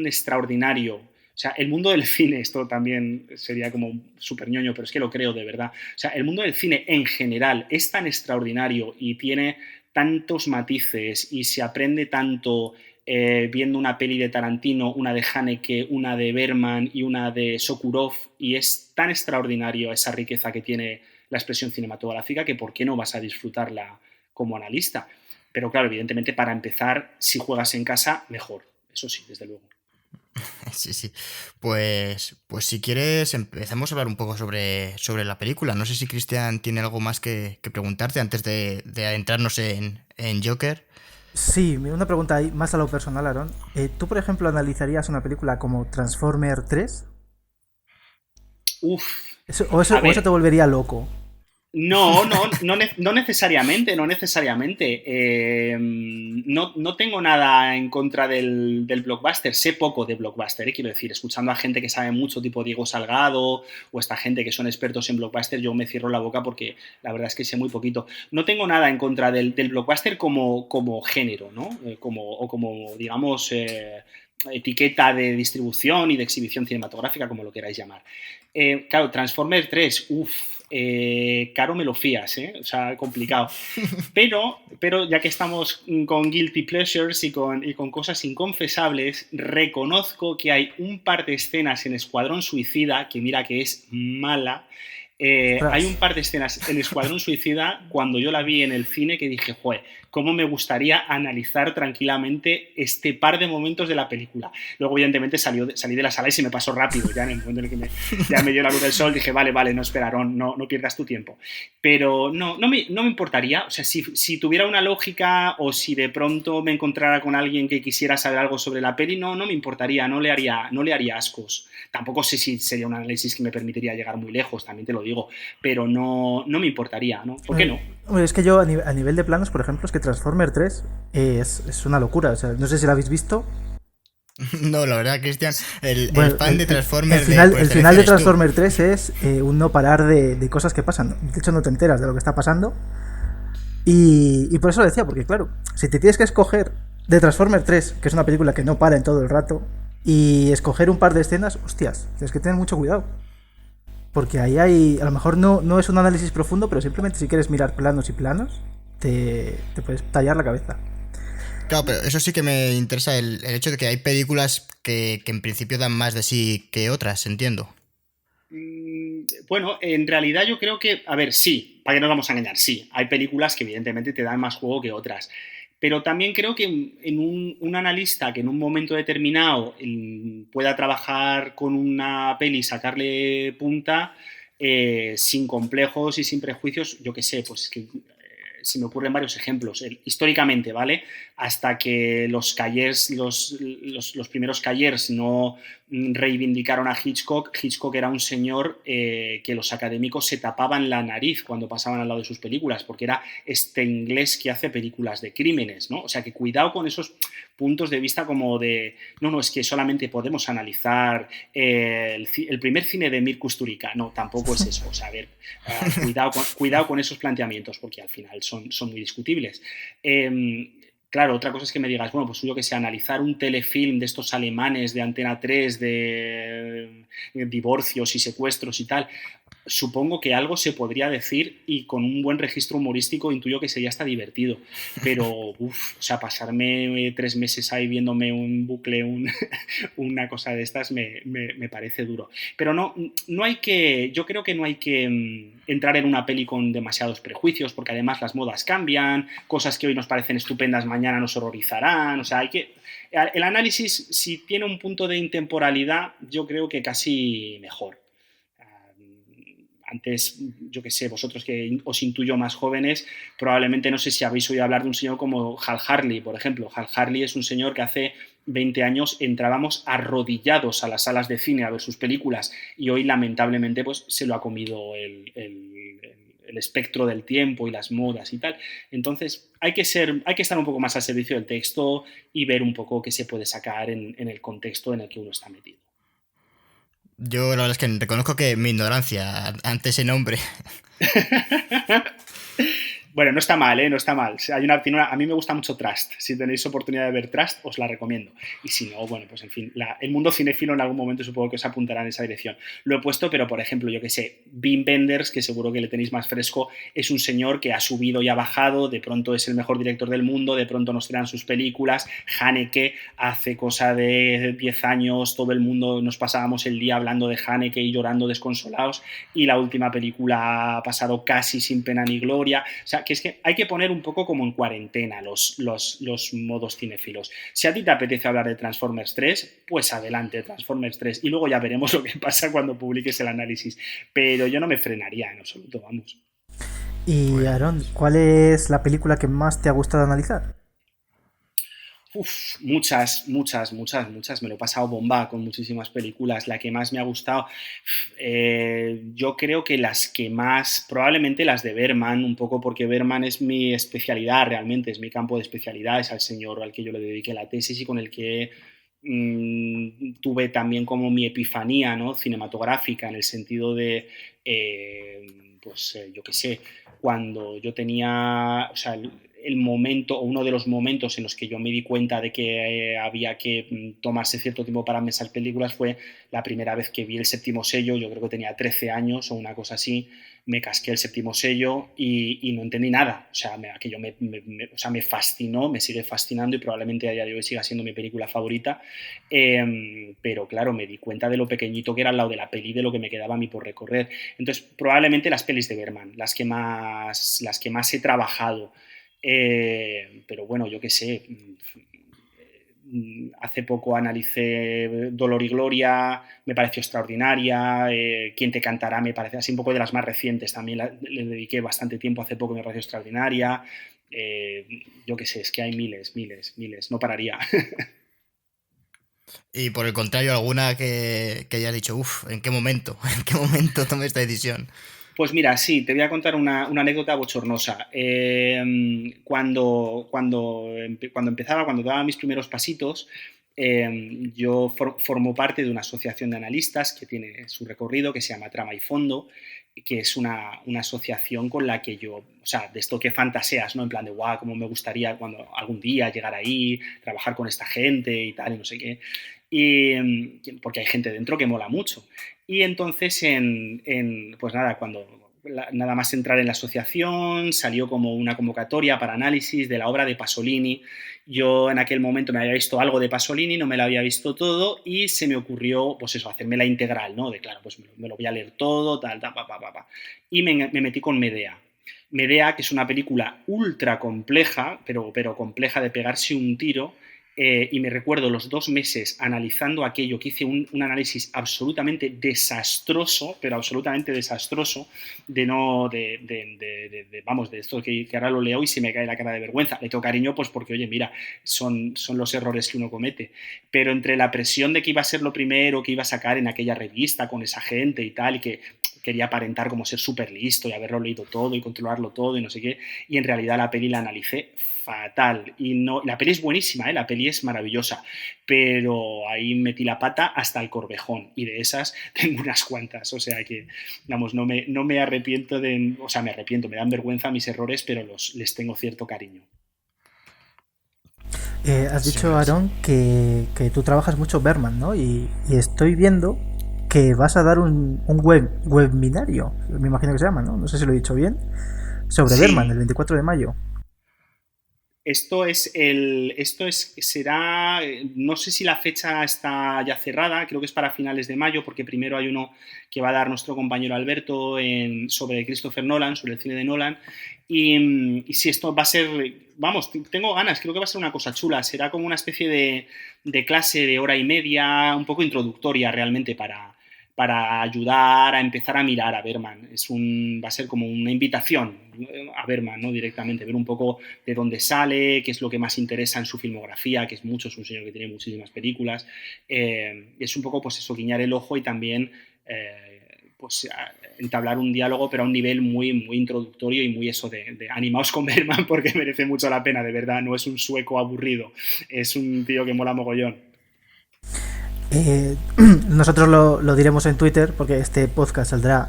extraordinario. O sea, el mundo del cine, esto también sería como súper ñoño, pero es que lo creo de verdad. O sea, el mundo del cine en general es tan extraordinario y tiene tantos matices y se aprende tanto viendo una peli de Tarantino, una de Haneke, una de Berman y una de Sokurov, y es tan extraordinario esa riqueza que tiene la expresión cinematográfica que ¿por qué no vas a disfrutarla como analista? Pero claro, evidentemente para empezar, si juegas en casa, mejor. Eso sí, desde luego. Sí, sí. Pues si quieres, empezamos a hablar un poco sobre la película. No sé si Cristian tiene algo más que preguntarte antes de adentrarnos en Joker. Sí, una pregunta ahí, más a lo personal, Aaron. ¿Tú, por ejemplo, analizarías una película como Transformer 3? Uf, O a eso te ver, volvería loco. no necesariamente, no necesariamente. No tengo nada en contra del blockbuster, sé poco de blockbuster, quiero decir, escuchando a gente que sabe mucho, tipo Diego Salgado, o esta gente que son expertos en blockbuster, yo me cierro la boca porque la verdad es que sé muy poquito. No tengo nada en contra del blockbuster como género, ¿no? Como, digamos, etiqueta de distribución y de exhibición cinematográfica, como lo queráis llamar. Claro, Transformers 3, caro me lo fías, ¿eh? O sea, complicado. Pero ya que estamos con guilty pleasures y con cosas inconfesables, reconozco que hay un par de escenas en Escuadrón Suicida, que mira que es mala. Hay un Ostras. par de escenas en Escuadrón Suicida cuando yo la vi en el cine que dije, joder, cómo me gustaría analizar tranquilamente este par de momentos de la película. Luego, evidentemente, salí de la sala y se me pasó rápido. Ya en el momento en el que ya me dio la luz del sol, dije, vale, no esperaron, no pierdas tu tiempo. Pero no me importaría, o sea, si tuviera una lógica o si de pronto me encontrara con alguien que quisiera saber algo sobre la peli, no me importaría, no le haría ascos. Tampoco sé si sería un análisis que me permitiría llegar muy lejos, también te lo digo, pero no me importaría, ¿no? ¿Por qué no? Hombre, es que yo a nivel de planos, por ejemplo, es que Transformer 3 es una locura. O sea, no sé si la habéis visto. No, la verdad, Cristian, el Bueno, fan de Transformers por el excelencia final de eres tú. Transformer 3 es un no parar de cosas que pasan. De hecho, no te enteras de lo que está pasando. Y por eso lo decía, porque claro, si te tienes que escoger de Transformer 3, que es una película que no para en todo el rato, y escoger un par de escenas, hostias, tienes que tener mucho cuidado. Porque ahí hay, a lo mejor no es un análisis profundo, pero simplemente si quieres mirar planos y planos, te puedes tallar la cabeza. Claro, pero eso sí que me interesa el hecho de que hay películas que en principio dan más de sí que otras, entiendo. Bueno, en realidad yo creo que, a ver, sí, para que no nos vamos a engañar, sí, hay películas que evidentemente te dan más juego que otras, Pero también creo que en un analista que en un momento determinado pueda trabajar con una peli y sacarle punta, sin complejos y sin prejuicios, yo qué sé, pues que se me ocurren varios ejemplos. Históricamente, ¿vale? Hasta que los Callers, los primeros Callers no reivindicaron a Hitchcock, Hitchcock era un señor que los académicos se tapaban la nariz cuando pasaban al lado de sus películas, porque era este inglés que hace películas de crímenes, ¿no? O sea que cuidado con esos puntos de vista como de, no, es que solamente podemos analizar el primer cine de Mir Kusturica. No, tampoco es eso. O sea, a ver, cuidado con esos planteamientos, porque al final son muy discutibles. Claro, otra cosa es que me digas, bueno, pues yo que sé, analizar un telefilm de estos alemanes de Antena 3 de divorcios y secuestros y tal, supongo que algo se podría decir y con un buen registro humorístico intuyo que sería hasta divertido. Pero, o sea, pasarme 3 meses ahí viéndome un bucle, una cosa de estas me parece duro. Pero no hay que, yo creo que no hay que entrar en una peli con demasiados prejuicios, porque además las modas cambian, cosas que hoy nos parecen estupendas mañana nos horrorizarán, o sea, el análisis, si tiene un punto de intemporalidad, yo creo que casi mejor. Antes, yo qué sé, vosotros que os intuyo más jóvenes, probablemente no sé si habéis oído hablar de un señor como Hal Hartley, por ejemplo. Hal Hartley es un señor que hace 20 años entrábamos arrodillados a las salas de cine a ver sus películas y hoy lamentablemente pues se lo ha comido el espectro del tiempo y las modas y tal. Entonces hay que estar un poco más al servicio del texto y ver un poco qué se puede sacar en el contexto en el que uno está metido. Yo la verdad es que reconozco que mi ignorancia ante ese nombre. Bueno, no está mal, ¿eh? No está mal. A mí me gusta mucho Trust. Si tenéis oportunidad de ver Trust, os la recomiendo. Y si no, bueno, pues en fin, el mundo cinéfilo en algún momento supongo que os apuntará en esa dirección. Lo he puesto, pero por ejemplo, yo que sé, Wim Wenders, que seguro que le tenéis más fresco, es un señor que ha subido y ha bajado, de pronto es el mejor director del mundo, de pronto nos traen sus películas. Haneke, hace cosa de 10 años, todo el mundo nos pasábamos el día hablando de Haneke y llorando desconsolados, y la última película ha pasado casi sin pena ni gloria. O sea, que es que hay que poner un poco como en cuarentena los modos cinéfilos. Si a ti te apetece hablar de Transformers 3, pues adelante, Transformers 3, y luego ya veremos lo que pasa cuando publiques el análisis. Pero yo no me frenaría en absoluto, vamos. Y Aaron, ¿cuál es la película que más te ha gustado analizar? Muchas. Me lo he pasado bomba con muchísimas películas. La que más me ha gustado, yo creo que las que más, probablemente las de Berman, un poco porque Berman es mi especialidad realmente, es mi campo de especialidad, es al señor al que yo le dediqué la tesis y con el que tuve también como mi epifanía, ¿no?, cinematográfica, en el sentido de, yo qué sé, cuando yo tenía, o sea, el momento o uno de los momentos en los que yo me di cuenta de que había que tomarse cierto tiempo para esas películas fue la primera vez que vi El Séptimo Sello. Yo creo que tenía 13 años o una cosa así, me casqué El Séptimo Sello y no entendí nada. O sea, aquello me fascinó, me sigue fascinando y probablemente a día de hoy siga siendo mi película favorita. Pero claro, me di cuenta de lo pequeñito que era al lado de la peli, de lo que me quedaba a mí por recorrer. Entonces, probablemente las pelis de Berman, las que más he trabajado. Pero bueno, yo qué sé, hace poco analicé Dolor y Gloria, me pareció extraordinaria. Quién te cantará me parece así un poco de las más recientes, también le dediqué bastante tiempo hace poco, me pareció extraordinaria. Yo qué sé, es que hay miles, no pararía. Y por el contrario, alguna que hayas dicho, ¿en qué momento? ¿En qué momento tomé esta decisión? Pues mira, sí, te voy a contar una anécdota bochornosa. Cuando empezaba, cuando daba mis primeros pasitos, yo formo parte de una asociación de analistas que tiene su recorrido, que se llama Trama y Fondo, que es una asociación con la que yo, o sea, de esto que fantaseas, ¿no? En plan de, guau, cómo me gustaría cuando algún día llegar ahí, trabajar con esta gente y tal, y no sé qué. Porque hay gente dentro que mola mucho. Y entonces, pues nada, nada más entrar en la asociación, salió como una convocatoria para análisis de la obra de Pasolini. Yo en aquel momento me había visto algo de Pasolini, no me lo había visto todo y se me ocurrió, pues eso, hacerme la integral, ¿no? De claro, pues me lo voy a leer todo, tal, pa. Y me metí con Medea. Medea, que es una película ultra compleja, pero compleja de pegarse un tiro, y me recuerdo los 2 meses analizando aquello, que hice un análisis absolutamente desastroso, pero absolutamente desastroso, vamos, de esto que ahora lo leo y se me cae la cara de vergüenza. Le tengo cariño, pues porque, oye, mira, son los errores que uno comete. Pero entre la presión de que iba a ser lo primero que iba a sacar en aquella revista con esa gente y tal, y que quería aparentar como ser súper listo y haberlo leído todo y controlarlo todo y no sé qué, y en realidad la peli la analicé fatal. Y no, la peli es buenísima, la peli es maravillosa, pero ahí metí la pata hasta el corvejón, y de esas tengo unas cuantas, o sea que, vamos, no me arrepiento o sea, me arrepiento, me dan vergüenza mis errores, pero les tengo cierto cariño. Has Sí, dicho, Aaron, que tú trabajas mucho Berman, ¿no? Y estoy viendo que vas a dar un webinario, me imagino que se llama, ¿no? No sé si lo he dicho bien, sobre Berman, el Sí, 24 de mayo. será, no sé si la fecha está ya cerrada, creo que es para finales de mayo, porque primero hay uno que va a dar nuestro compañero Alberto sobre Christopher Nolan, sobre el cine de Nolan, y si esto va a ser, vamos, tengo ganas, creo que va a ser una cosa chula, será como una especie de clase de hora y media, un poco introductoria realmente para ayudar a empezar a mirar a Berman. Va a ser como una invitación a Berman, ¿no? Directamente, ver un poco de dónde sale, qué es lo que más interesa en su filmografía, que es mucho, es un señor que tiene muchísimas películas. Es un poco, pues eso, guiñar el ojo y también pues entablar un diálogo, pero a un nivel muy, muy introductorio y muy eso de animaos con Berman, porque merece mucho la pena, de verdad. No es un sueco aburrido, es un tío que mola mogollón. Nosotros lo diremos en Twitter porque este podcast saldrá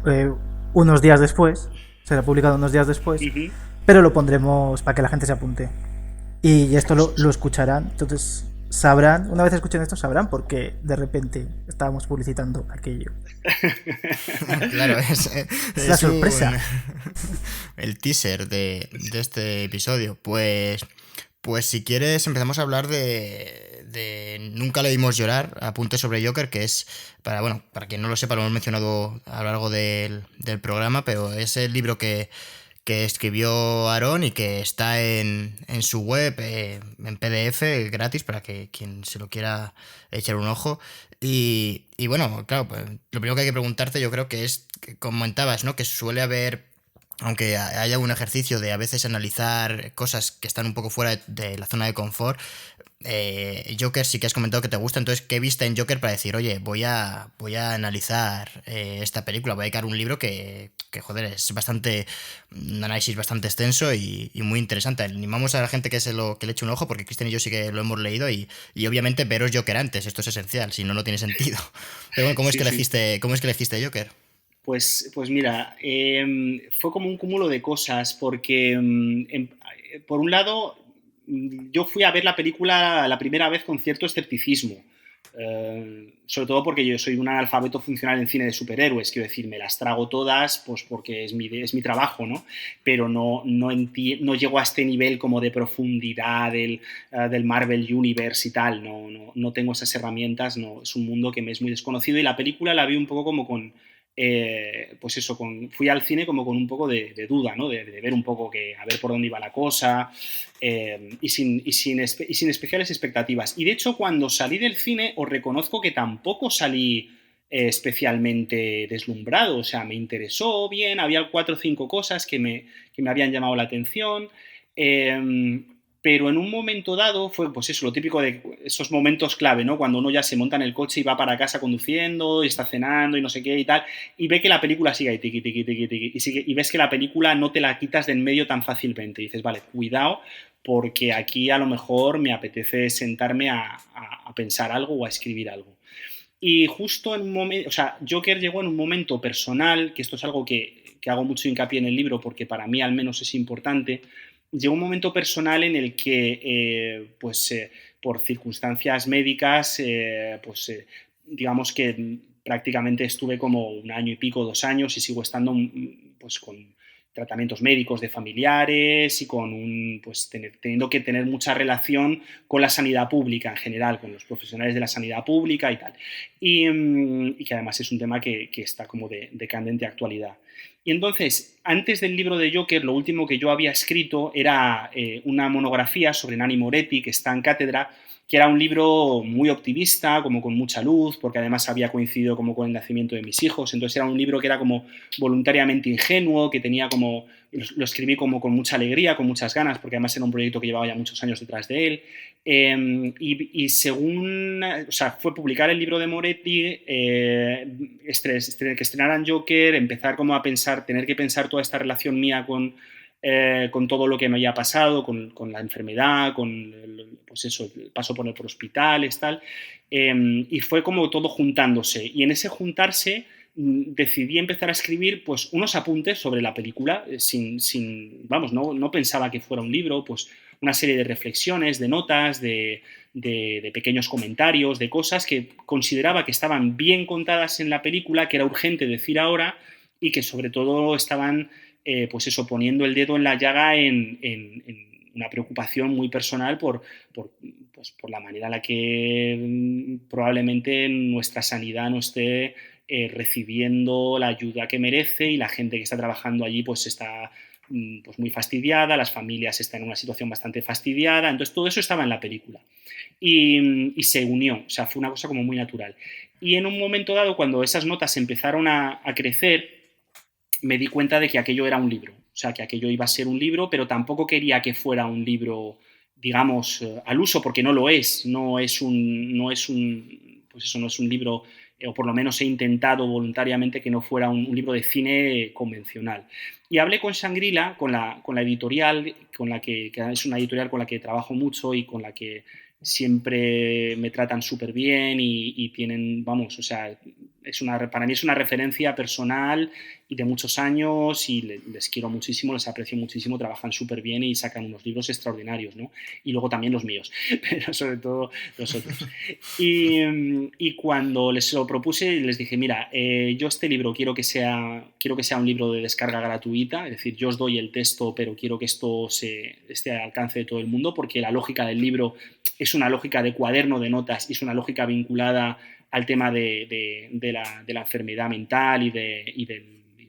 eh, unos días después, será publicado unos días después, Uh-huh. pero lo pondremos para que la gente se apunte. Y esto Eso lo es. escucharán, entonces sabrán, una vez escuchen esto, sabrán porque de repente estábamos publicitando aquello. claro, Es la es sorpresa. el teaser de este episodio. Pues si quieres empezamos a hablar de Nunca le dimos llorar, apunte sobre Joker, que es, para quien no lo sepa, lo hemos mencionado a lo largo del programa, pero es el libro que escribió Aaron y que está en su web en PDF gratis para que quien se lo quiera echar un ojo. Y bueno, claro, pues, lo primero que hay que preguntarte yo creo que es, que comentabas, ¿no? Que suele haber, aunque haya un ejercicio de a veces analizar cosas que están un poco fuera de la zona de confort, Joker sí que has comentado que te gusta, entonces, ¿qué viste en Joker para decir, oye, voy a analizar esta película, voy a dedicar un libro que, joder, es un análisis bastante extenso y muy interesante? Animamos a la gente que le eche un ojo, porque Cristian y yo sí que lo hemos leído y obviamente veros Joker antes, esto es esencial, si no, no tiene sentido. Pero bueno, Sí, sí. ¿cómo es que elegiste Joker? Pues mira, fue como un cúmulo de cosas, porque por un lado yo fui a ver la película la primera vez con cierto escepticismo, sobre todo porque yo soy un analfabeto funcional en cine de superhéroes, quiero decir, me las trago todas pues porque es mi trabajo, ¿no? Pero no llego a este nivel como de profundidad del Marvel Universe y tal, no tengo esas herramientas, no, es un mundo que me es muy desconocido, y la película la vi un poco como pues eso, fui al cine como con un poco de duda, ¿no? De ver un poco a ver por dónde iba la cosa, y sin especiales expectativas. Y de hecho, cuando salí del cine, os reconozco que tampoco salí especialmente deslumbrado, o sea, me interesó bien, había 4 o 5 cosas que me habían llamado la atención, pero en un momento dado fue, pues eso, lo típico de esos momentos clave, ¿no? Cuando uno ya se monta en el coche y va para casa conduciendo y está cenando y no sé qué y tal, y ve que la película sigue ahí, tiqui, tiqui, tiqui, tiqui, y ves que la película no te la quitas de en medio tan fácilmente. Y dices, vale, cuidado, porque aquí a lo mejor me apetece sentarme a pensar algo o a escribir algo. Y justo en un momento, o sea, Joker llegó en un momento personal, que esto es algo que hago mucho hincapié en el libro porque para mí al menos es importante. Llegó un momento personal en el que, por circunstancias médicas, digamos que prácticamente estuve como 1 año y pico, 2 años, y sigo estando pues con tratamientos médicos de familiares y teniendo que tener mucha relación con la sanidad pública en general, con los profesionales de la sanidad pública y tal. Y que además es un tema que está como de candente actualidad. Y entonces, antes del libro de Joker, lo último que yo había escrito era una monografía sobre Nanni Moretti, que está en cátedra, que era un libro muy optimista, como con mucha luz, porque además había coincidido como con el nacimiento de mis hijos. Entonces era un libro que era como voluntariamente ingenuo, que tenía como, lo escribí como con mucha alegría, con muchas ganas, porque además era un proyecto que llevaba ya muchos años detrás de él. Y según, o sea, fue publicar el libro de Moretti, que estrenaran Joker, empezar como a pensar, tener que pensar toda esta relación mía con todo lo que me había pasado, con la enfermedad, pues eso, el paso por hospitales, tal. Y fue como todo juntándose. Y en ese juntarse decidí empezar a escribir pues, unos apuntes sobre la película, vamos, no pensaba que fuera un libro, pues una serie de reflexiones, de notas, de pequeños comentarios, de cosas que consideraba que estaban bien contadas en la película, que era urgente decir ahora y que sobre todo estaban pues eso, poniendo el dedo en la llaga en una preocupación muy personal por la manera en la que probablemente nuestra sanidad no esté recibiendo la ayuda que merece y la gente que está trabajando allí pues está pues muy fastidiada, las familias están en una situación bastante fastidiada, entonces todo eso estaba en la película y se unió, o sea, fue una cosa como muy natural. Y en un momento dado, cuando esas notas empezaron a crecer, me di cuenta de que aquello era un libro, o sea, que aquello iba a ser un libro, pero tampoco quería que fuera un libro, digamos, al uso, porque no lo es, pues eso no es un libro, o por lo menos he intentado voluntariamente que no fuera un libro de cine convencional. Y hablé con Shangri-La, con la editorial, que es una editorial con la que trabajo mucho y con la que siempre me tratan súper bien y tienen, vamos, o sea, para mí es una referencia personal y de muchos años y les quiero muchísimo, les aprecio muchísimo, trabajan súper bien y sacan unos libros extraordinarios, ¿no? Y luego también los míos, pero sobre todo los otros. Y cuando les lo propuse, les dije, mira, yo este libro quiero que sea un libro de descarga gratuita, es decir, yo os doy el texto, pero quiero que esto esté al alcance de todo el mundo, porque la lógica del libro es una lógica de cuaderno de notas y es una lógica vinculada al tema de la enfermedad mental y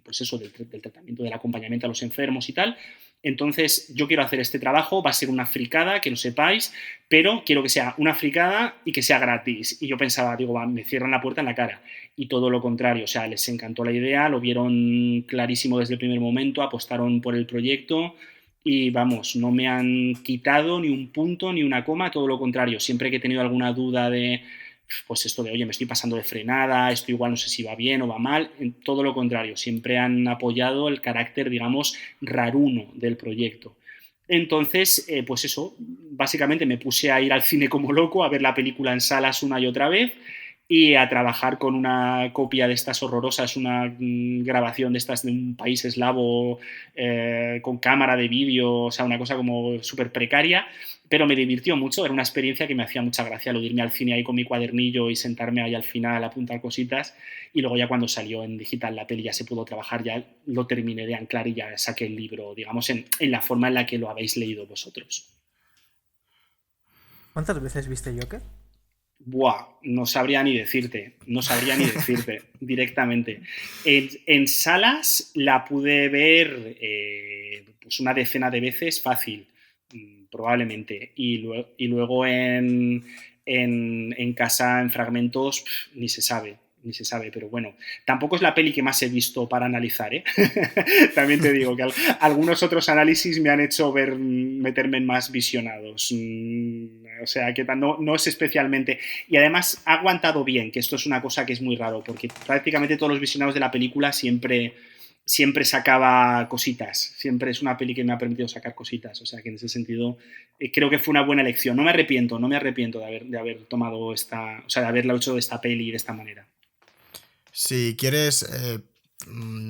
pues eso, del tratamiento, del acompañamiento a los enfermos y tal. Entonces, yo quiero hacer este trabajo, va a ser una fricada, que lo sepáis, pero quiero que sea una fricada y que sea gratis. Y yo pensaba, digo, me cierran la puerta en la cara. Y todo lo contrario, o sea, les encantó la idea, lo vieron clarísimo desde el primer momento, apostaron por el proyecto y vamos, no me han quitado ni un punto ni una coma, todo lo contrario. Siempre que he tenido alguna duda de pues esto de, oye, me estoy pasando de frenada, esto igual no sé si va bien o va mal, todo lo contrario, siempre han apoyado el carácter, digamos, raruno del proyecto. Entonces, pues eso, básicamente me puse a ir al cine como loco, a ver la película en salas una y otra vez y a trabajar con una copia de estas horrorosas, una grabación de estas de un país eslavo con cámara de vídeo, o sea, una cosa como súper precaria, pero me divirtió mucho, era una experiencia que me hacía mucha gracia lo de irme al cine ahí con mi cuadernillo y sentarme ahí al final a apuntar cositas y luego ya cuando salió en digital la peli ya se pudo trabajar, ya lo terminé de anclar y ya saqué el libro, digamos, en la forma en la que lo habéis leído vosotros. ¿Cuántas veces viste Joker? Buah, no sabría ni decirte directamente. En salas la pude ver pues una decena de veces fácil, probablemente. Y luego en casa, en fragmentos, ni se sabe, pero bueno, tampoco es la peli que más he visto para analizar, ¿eh? También te digo que algunos otros análisis me han hecho meterme en más visionados. O sea, que no es especialmente... Y además ha aguantado bien, que esto es una cosa que es muy raro, porque prácticamente todos los visionados de la película siempre sacaba cositas, siempre es una peli que me ha permitido sacar cositas, o sea que en ese sentido creo que fue una buena elección, no me arrepiento de haber tomado o sea, de haberla hecho de esta peli de esta manera. Si quieres,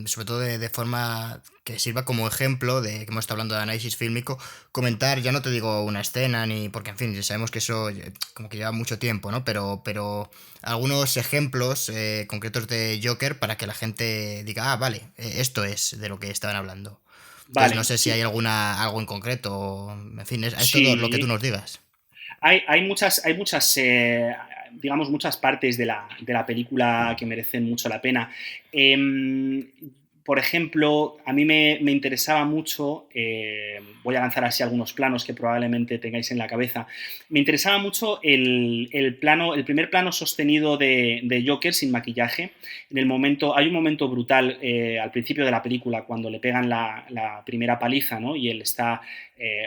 sobre todo de forma que sirva como ejemplo de que hemos estado hablando de análisis fílmico, comentar, ya no te digo una escena, ni porque en fin, ya sabemos que eso como que lleva mucho tiempo, ¿no? Pero algunos ejemplos concretos de Joker para que la gente diga, ah, vale, esto es de lo que estaban hablando. Entonces, vale, no sé si sí. hay algo en concreto, en fin, es Sí. todo lo que tú nos digas. Hay muchas digamos, muchas partes de la película que merecen mucho la pena. por ejemplo, a mí me interesaba mucho, voy a lanzar así algunos planos que probablemente tengáis en la cabeza, me interesaba mucho el primer plano sostenido de Joker sin maquillaje. Hay un momento brutal al principio de la película cuando le pegan la primera paliza, ¿no? Y él está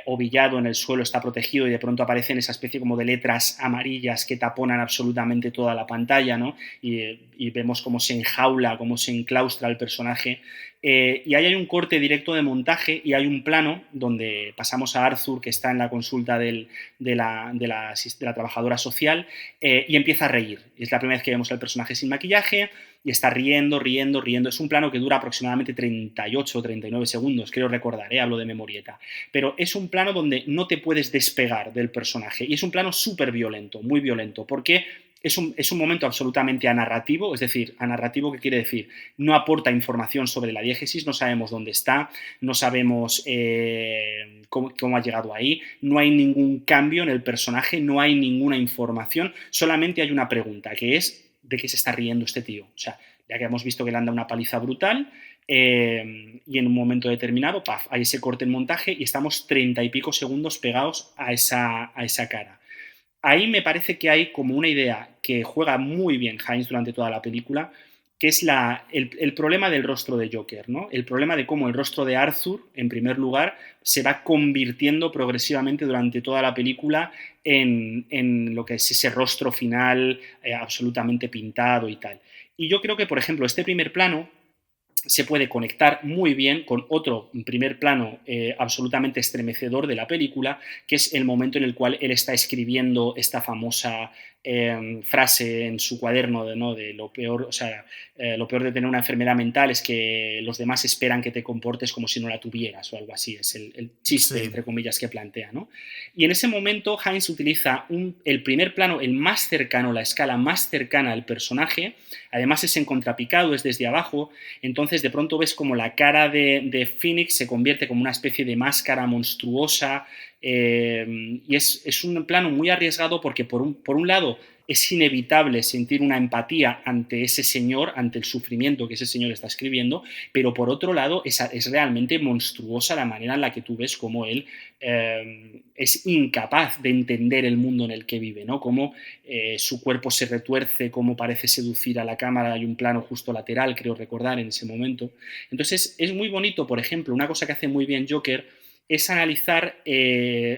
ovillado en el suelo, está protegido y de pronto aparecen esa especie como de letras amarillas que taponan absolutamente toda la pantalla, ¿no? Y vemos cómo se enjaula, cómo se enclaustra el personaje. Y ahí hay un corte directo de montaje y hay un plano donde pasamos a Arthur, que está en la consulta de la trabajadora social, y empieza a reír. Es la primera vez que vemos al personaje sin maquillaje y está riendo. Es un plano que dura aproximadamente 38 o 39 segundos, creo recordar, hablo de memorieta. Pero es un plano donde no te puedes despegar del personaje y es un plano súper violento, muy violento, porque es un momento absolutamente anarrativo, es decir, anarrativo, ¿qué quiere decir? No aporta información sobre la diégesis, no sabemos dónde está, no sabemos cómo ha llegado ahí, no hay ningún cambio en el personaje, no hay ninguna información, solamente hay una pregunta, que es ¿de qué se está riendo este tío? O sea, ya que hemos visto que le han dado una paliza brutal y en un momento determinado, ¡paf!, hay ese corte en montaje y estamos 30 y pico segundos pegados a esa cara. Ahí me parece que hay como una idea que juega muy bien Hines durante toda la película, que es el problema del rostro de Joker, ¿no? El problema de cómo el rostro de Arthur, en primer lugar, se va convirtiendo progresivamente durante toda la película en lo que es ese rostro final absolutamente pintado y tal. Y yo creo que, por ejemplo, este primer plano se puede conectar muy bien con otro primer plano absolutamente estremecedor de la película, que es el momento en el cual él está escribiendo esta famosa frase en su cuaderno ¿no? de lo peor, o sea, lo peor de tener una enfermedad mental es que los demás esperan que te comportes como si no la tuvieras o algo así, es el chiste, sí, entre comillas, que plantea, ¿no? Y en ese momento Hines utiliza el primer plano, el más cercano, la escala más cercana al personaje, además es en contrapicado, es desde abajo, entonces de pronto ves como la cara de Phoenix se convierte como una especie de máscara monstruosa, y es un plano muy arriesgado porque por un lado es inevitable sentir una empatía ante ese señor, ante el sufrimiento que ese señor está escribiendo, pero por otro lado es realmente monstruosa la manera en la que tú ves cómo él es incapaz de entender el mundo en el que vive, ¿no? Cómo su cuerpo se retuerce, cómo parece seducir a la cámara, hay un plano justo lateral, creo recordar, en ese momento. Entonces es muy bonito, por ejemplo, una cosa que hace muy bien Joker es analizar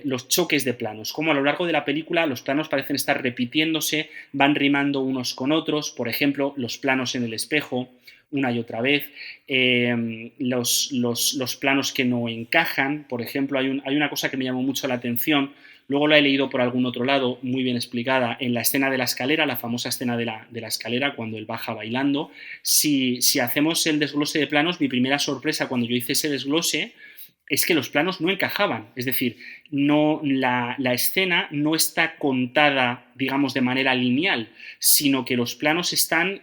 los choques de planos, cómo a lo largo de la película los planos parecen estar repitiéndose, van rimando unos con otros, por ejemplo, los planos en el espejo, una y otra vez, los planos que no encajan, por ejemplo, hay una cosa que me llamó mucho la atención, luego la he leído por algún otro lado, muy bien explicada, en la escena de la escalera, la famosa escena de la escalera, cuando él baja bailando. Si hacemos el desglose de planos, mi primera sorpresa cuando yo hice ese desglose es que los planos no encajaban, es decir, la escena no está contada, digamos, de manera lineal, sino que los planos están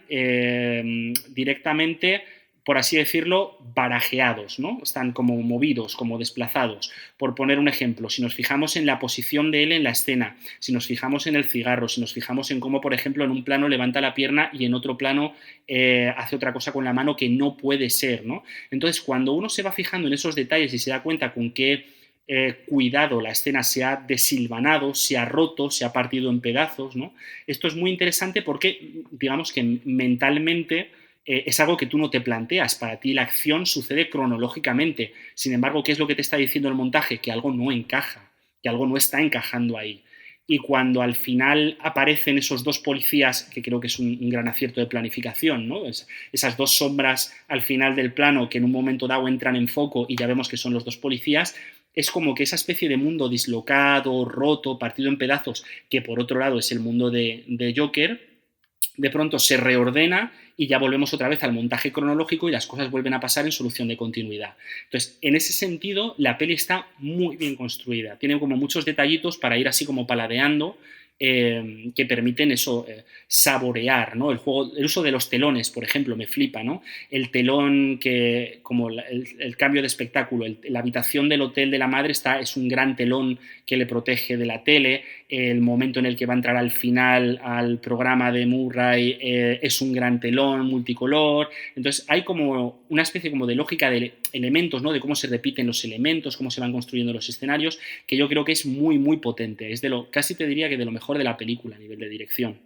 directamente, por así decirlo, barajeados, ¿no? Están como movidos, como desplazados. Por poner un ejemplo, si nos fijamos en la posición de él en la escena, si nos fijamos en el cigarro, si nos fijamos en cómo, por ejemplo, en un plano levanta la pierna y en otro plano hace otra cosa con la mano que no puede ser, ¿no? Entonces, cuando uno se va fijando en esos detalles y se da cuenta con qué cuidado la escena se ha desilvanado, se ha roto, se ha partido en pedazos, ¿no? Esto es muy interesante porque, digamos que mentalmente es algo que tú no te planteas. Para ti la acción sucede cronológicamente. Sin embargo, ¿qué es lo que te está diciendo el montaje? Que algo no encaja, que algo no está encajando ahí. Y cuando al final aparecen esos dos policías, que creo que es un gran acierto de planificación, ¿no? Esas dos sombras al final del plano que en un momento dado entran en foco y ya vemos que son los dos policías, es como que esa especie de mundo dislocado, roto, partido en pedazos, que por otro lado es el mundo de Joker, de pronto se reordena y ya volvemos otra vez al montaje cronológico y las cosas vuelven a pasar en solución de continuidad. Entonces, en ese sentido, la peli está muy bien construida. Tiene como muchos detallitos para ir así como paladeando que permiten eso, saborear, ¿no? El uso de los telones, por ejemplo, me flipa, ¿no? El telón que, como el cambio de espectáculo, la habitación del hotel de la madre es un gran telón que le protege de la tele, el momento en el que va a entrar al final al programa de Murray es un gran telón multicolor. Entonces hay como una especie como de lógica de elementos, ¿no? De cómo se repiten los elementos, cómo se van construyendo los escenarios, que yo creo que es muy, muy potente. Es casi te diría que de lo mejor de la película a nivel de dirección.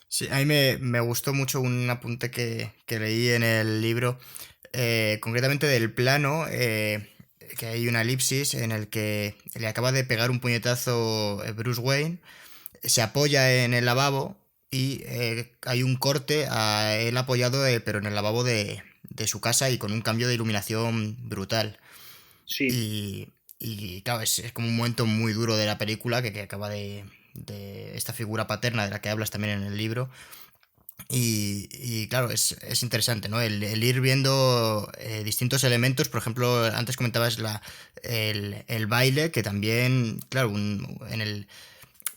Sí, a mí me gustó mucho un apunte que leí en el libro, concretamente del plano, que hay una elipsis en el que le acaba de pegar un puñetazo Bruce Wayne, se apoya en el lavabo y hay un corte a él apoyado, pero en el lavabo de su casa y con un cambio de iluminación brutal. Sí. Y claro, es como un momento muy duro de la película que acaba de esta figura paterna de la que hablas también en el libro. Y claro, es interesante, ¿no? El ir viendo distintos elementos. Por ejemplo, antes comentabas el baile, que también, claro,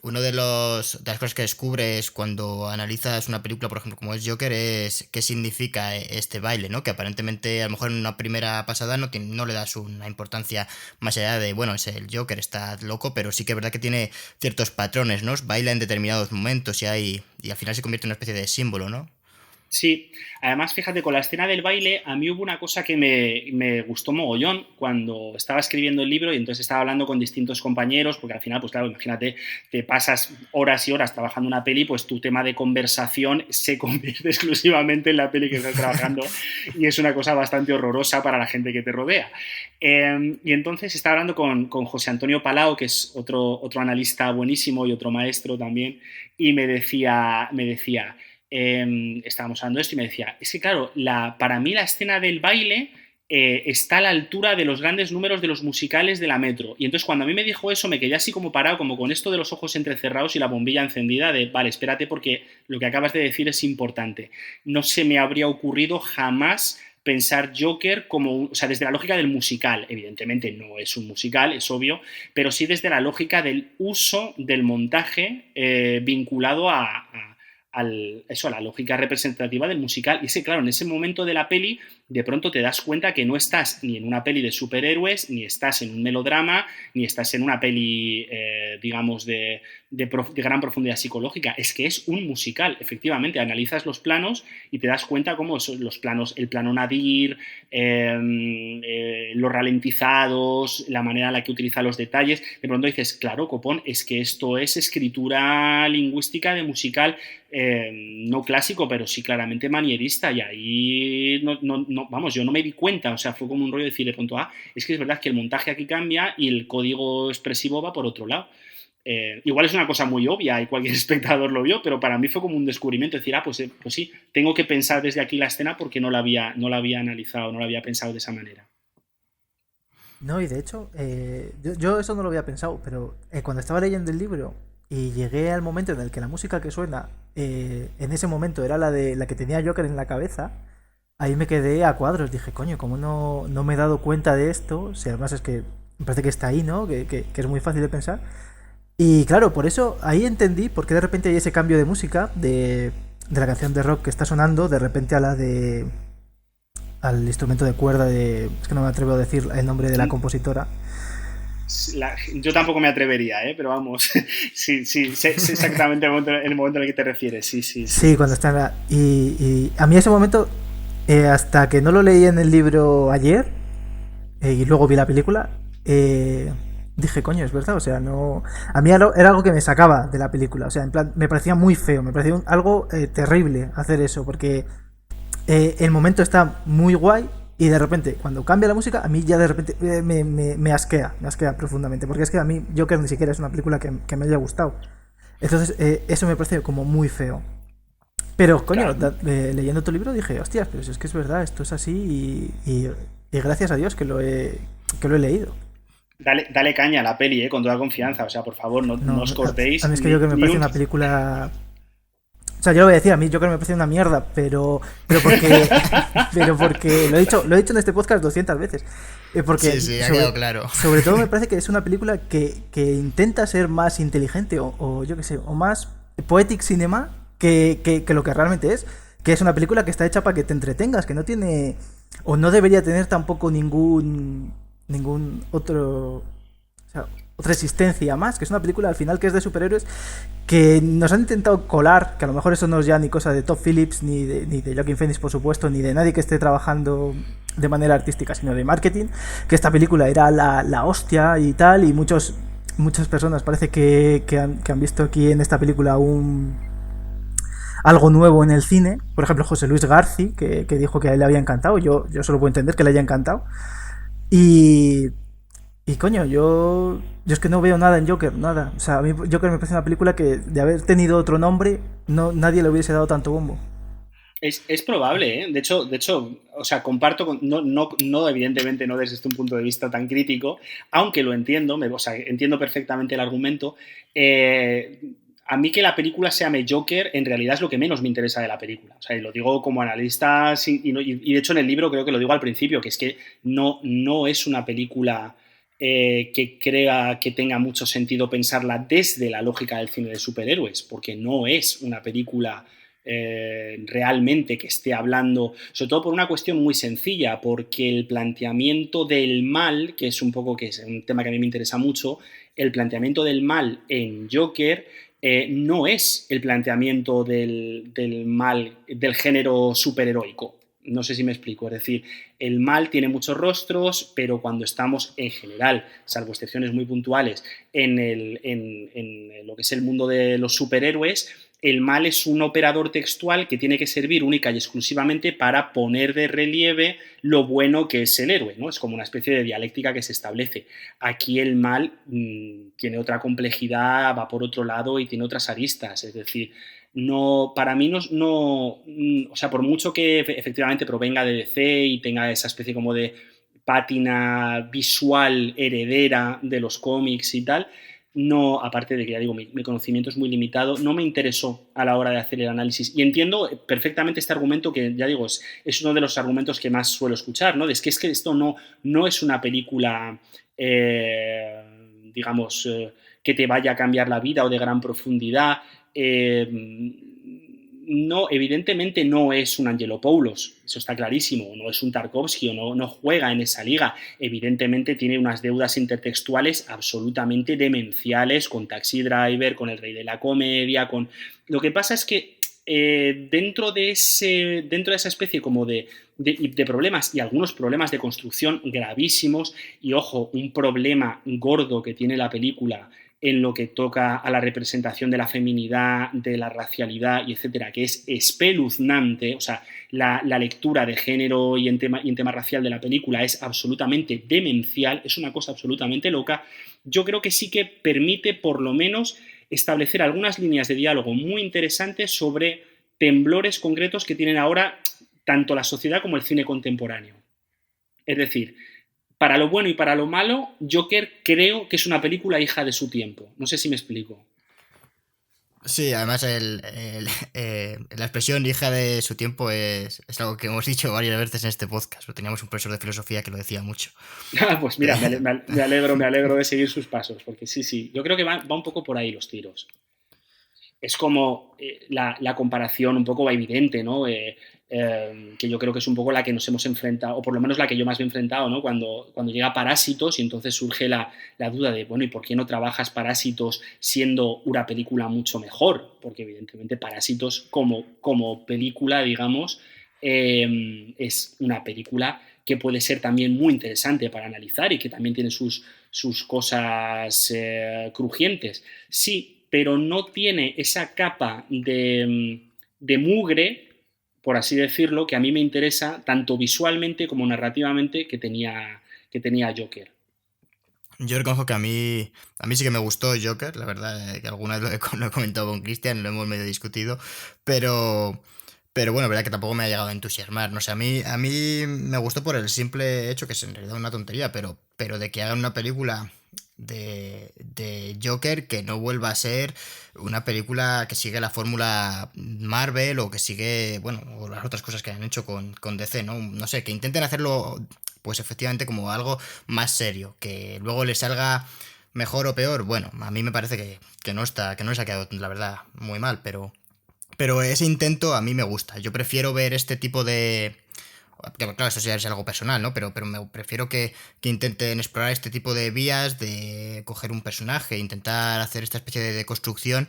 uno de las cosas que descubres cuando analizas una película, por ejemplo, como es Joker, es qué significa este baile, ¿no? Que aparentemente, a lo mejor en una primera pasada no le das una importancia más allá de, bueno, es el Joker, está loco, pero sí que es verdad que tiene ciertos patrones, ¿no? Baila en determinados momentos y al final se convierte en una especie de símbolo, ¿no? Sí, además fíjate, con la escena del baile a mí hubo una cosa que me gustó mogollón cuando estaba escribiendo el libro y entonces estaba hablando con distintos compañeros, porque al final, pues claro, imagínate, te pasas horas y horas trabajando una peli, pues tu tema de conversación se convierte exclusivamente en la peli que estás trabajando y es una cosa bastante horrorosa para la gente que te rodea. Y entonces estaba hablando con José Antonio Palau, que es otro analista buenísimo y otro maestro también, y me decía estábamos hablando de esto y me decía, es que claro, para mí la escena del baile está a la altura de los grandes números de los musicales de la Metro. Y entonces cuando a mí me dijo eso me quedé así como parado, como con esto de los ojos entrecerrados y la bombilla encendida de, vale, espérate porque lo que acabas de decir es importante. No se me habría ocurrido jamás pensar Joker como, o sea, desde la lógica del musical, evidentemente no es un musical, es obvio, pero sí desde la lógica del uso del montaje vinculado a la lógica representativa del musical. Y es que, claro, en ese momento de la peli, de pronto te das cuenta que no estás ni en una peli de superhéroes, ni estás en un melodrama, ni estás en una peli, digamos, de gran profundidad psicológica. Es que es un musical, efectivamente. Analizas los planos y te das cuenta cómo son los planos, el plano nadir, los ralentizados, la manera en la que utiliza los detalles. De pronto dices, claro, copón, es que esto es escritura lingüística de musical, no clásico, pero sí claramente manierista, y ahí vamos, yo no me di cuenta, o sea, fue como un rollo de decir de pronto, es que es verdad que el montaje aquí cambia y el código expresivo va por otro lado. Igual es una cosa muy obvia y cualquier espectador lo vio, pero para mí fue como un descubrimiento, decir, pues sí, tengo que pensar desde aquí la escena porque no la había analizado, no la había pensado de esa manera. No, y de hecho, yo eso no lo había pensado, pero cuando estaba leyendo el libro y llegué al momento en el que la música que suena en ese momento era la que tenía Joker en la cabeza, ahí me quedé a cuadros. Dije, coño, ¿cómo no me he dado cuenta de esto? Si además es que me parece que está ahí, ¿no? Que es muy fácil de pensar. Y claro, por eso ahí entendí por qué de repente hay ese cambio de música de la canción de rock que está sonando, de repente al instrumento de cuerda de... Es que no me atrevo a decir el nombre de la compositora. Yo tampoco me atrevería, pero vamos, sí, sé exactamente el momento en el que te refieres, sí. Sí, cuando está en la... Y a mí ese momento, hasta que no lo leí en el libro ayer, y luego vi la película, dije, coño, es verdad, o sea, no... A mí era algo que me sacaba de la película, o sea, en plan, me parecía muy feo, me parecía algo terrible hacer eso, porque el momento está muy guay, y de repente, cuando cambia la música, a mí ya de repente me asquea profundamente. Porque es que a mí Joker ni siquiera es una película que me haya gustado. Entonces, eso me parece como muy feo. Pero, coño, claro, leyendo tu libro dije, hostias, pero si es que es verdad, esto es así y gracias a Dios que lo he leído. Dale caña a la peli, con toda confianza. O sea, por favor, no os cortéis. A mí es que Joker me parece una película O sea, yo lo voy a decir, a mí Joker me parece una mierda, pero porque lo he dicho en este podcast 200 veces. Porque Sí, sí, ha quedado claro. sobre todo me parece que es una película que intenta ser más inteligente o yo qué sé, o más poetic cinema que lo que realmente es. Que es una película que está hecha para que te entretengas, que no tiene o no debería tener tampoco ningún otro, o sea, otra existencia más, que es una película al final que es de superhéroes que nos han intentado colar, que a lo mejor eso no es ya ni cosa de Todd Phillips, ni de Joaquin Phoenix, por supuesto, ni de nadie que esté trabajando de manera artística, sino de marketing, que esta película era la hostia y tal, y muchas personas parece que han visto aquí en esta película algo nuevo en el cine. Por ejemplo, José Luis García, que dijo que a él le había encantado, yo solo puedo entender que le haya encantado. Y, y coño, yo es que no veo nada en Joker, nada. O sea, a mí Joker me parece una película que de haber tenido otro nombre, nadie le hubiese dado tanto bombo. Es probable, ¿eh? De hecho, o sea, comparto, no, evidentemente no desde un punto de vista tan crítico, aunque lo entiendo, o sea, entiendo perfectamente el argumento. eh, a mí que la película se llame Joker, en realidad es lo que menos me interesa de la película. O sea, y lo digo como analista, y de hecho en el libro creo que lo digo al principio, que es que no es una película que crea que tenga mucho sentido pensarla desde la lógica del cine de superhéroes, porque no es una película realmente que esté hablando, sobre todo por una cuestión muy sencilla, porque el planteamiento del mal, que es un poco, que es un tema que a mí me interesa mucho, el planteamiento del mal en Joker no es el planteamiento del mal del género superheroico. No sé si me explico, es decir, el mal tiene muchos rostros, pero cuando estamos en general, salvo excepciones muy puntuales, en lo que es el mundo de los superhéroes, el mal es un operador textual que tiene que servir única y exclusivamente para poner de relieve lo bueno que es el héroe, ¿no? Es como una especie de dialéctica que se establece. Aquí el mal tiene otra complejidad, va por otro lado y tiene otras aristas, es decir, no, para mí o sea, por mucho que efectivamente provenga de DC y tenga esa especie como de pátina visual heredera de los cómics y tal, no, aparte de que ya digo, mi conocimiento es muy limitado, no me interesó a la hora de hacer el análisis. Y entiendo perfectamente este argumento que, ya digo, es uno de los argumentos que más suelo escuchar, ¿no? Es que esto no es una película, digamos, que te vaya a cambiar la vida o de gran profundidad. No, evidentemente no es un Angelopoulos, eso está clarísimo, no es un Tarkovsky o no juega en esa liga, evidentemente tiene unas deudas intertextuales absolutamente demenciales con Taxi Driver, con El Rey de la Comedia, con... Lo que pasa es que dentro de esa especie como de problemas y algunos problemas de construcción gravísimos, y ojo, un problema gordo que tiene la película en lo que toca a la representación de la feminidad, de la racialidad y etcétera, que es espeluznante. O sea, la lectura de género y en tema racial de la película es absolutamente demencial, es una cosa absolutamente loca. Yo creo que sí que permite por lo menos establecer algunas líneas de diálogo muy interesantes sobre temblores concretos que tienen ahora tanto la sociedad como el cine contemporáneo. Es decir, para lo bueno y para lo malo, Joker creo que es una película hija de su tiempo. No sé si me explico. Sí, además la expresión hija de su tiempo es algo que hemos dicho varias veces en este podcast. Teníamos un profesor de filosofía que lo decía mucho. Pues mira, me alegro de seguir sus pasos, porque sí, yo creo que va un poco por ahí los tiros. Es como la comparación un poco evidente, ¿no? Que yo creo que es un poco la que nos hemos enfrentado, o por lo menos la que yo más me he enfrentado, ¿no? Cuando llega Parásitos y entonces surge la duda de, bueno, ¿y por qué no trabajas Parásitos siendo una película mucho mejor? Porque evidentemente Parásitos como película, digamos, es una película que puede ser también muy interesante para analizar y que también tiene sus cosas crujientes. Sí, pero no tiene esa capa de mugre, por así decirlo, que a mí me interesa tanto visualmente como narrativamente que tenía Joker. Yo reconozco que a mí sí que me gustó Joker, la verdad, que alguna vez lo he comentado con Cristian, lo hemos medio discutido, pero bueno, verdad que tampoco me ha llegado a entusiasmar. No sé, a mí me gustó por el simple hecho, que es en realidad una tontería, pero de que hagan una película de Joker que no vuelva a ser una película que sigue la fórmula Marvel o que sigue, bueno, o las otras cosas que han hecho con DC, ¿no? No sé, que intenten hacerlo, pues efectivamente como algo más serio, que luego le salga mejor o peor, bueno, a mí me parece que no está, que no les ha quedado, la verdad, muy mal, pero ese intento a mí me gusta. Yo prefiero ver este tipo de... Claro, eso ya es algo personal, ¿no? Pero me prefiero que intenten explorar este tipo de vías, de coger un personaje, intentar hacer esta especie de construcción,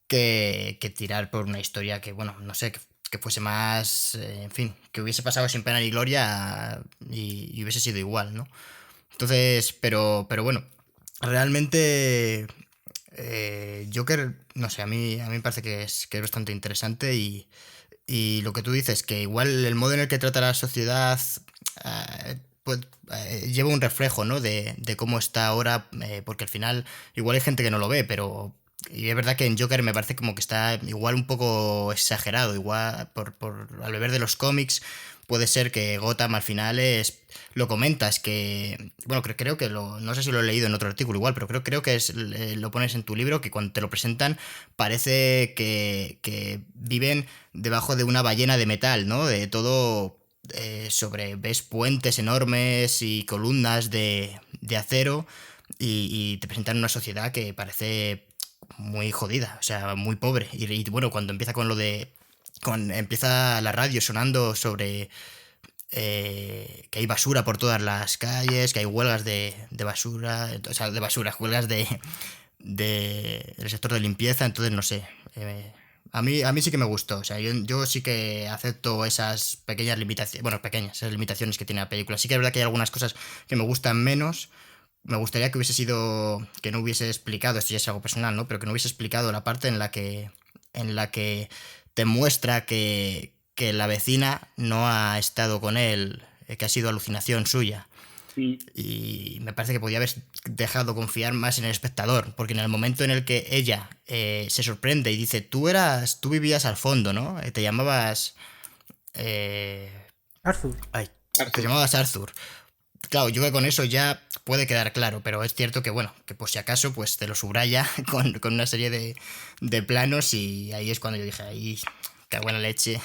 que tirar por una historia que, bueno, no sé, que fuese más... en fin, que hubiese pasado sin pena ni gloria y hubiese sido igual, ¿no? Entonces, pero bueno, realmente Joker, no sé, a mí me parece que es bastante interesante y lo que tú dices, que igual el modo en el que trata la sociedad pues, lleva un reflejo, ¿no? De cómo está ahora, porque al final igual hay gente que no lo ve, pero... Y es verdad que en Joker me parece como que está igual un poco exagerado, igual al beber de los cómics puede ser que Gotham al final es... Lo comentas que... Bueno, creo que no sé si lo he leído en otro artículo igual, pero creo que lo pones en tu libro, que cuando te lo presentan parece que viven debajo de una ballena de metal, ¿no? De todo ves puentes enormes y columnas de acero y te presentan una sociedad que parece muy jodida, o sea, muy pobre. Y bueno, cuando empieza con lo de... empieza la radio sonando sobre que hay basura por todas las calles, que hay huelgas de basura, o sea, de basura, huelgas del sector de limpieza, entonces no sé. A mí sí que me gustó, o sea, yo sí que acepto esas pequeñas limitaciones, bueno, pequeñas, esas limitaciones que tiene la película. Sí que es verdad que hay algunas cosas que me gustan menos. Me gustaría que hubiese sido, que no hubiese explicado, esto ya es algo personal, ¿no? Pero que no hubiese explicado la parte en la que te muestra que la vecina no ha estado con él, que ha sido alucinación suya. Mm. Y me parece que podía haber dejado confiar más en el espectador, porque en el momento en el que ella se sorprende y dice, tú vivías al fondo, ¿no? Te llamabas... eh, Arthur. ay, te Arthur. llamabas Arthur. Claro, yo creo que con eso ya puede quedar claro, pero es cierto que, bueno, que por si acaso, pues te lo subraya con una serie de planos y ahí es cuando yo dije, ahí, qué buena leche.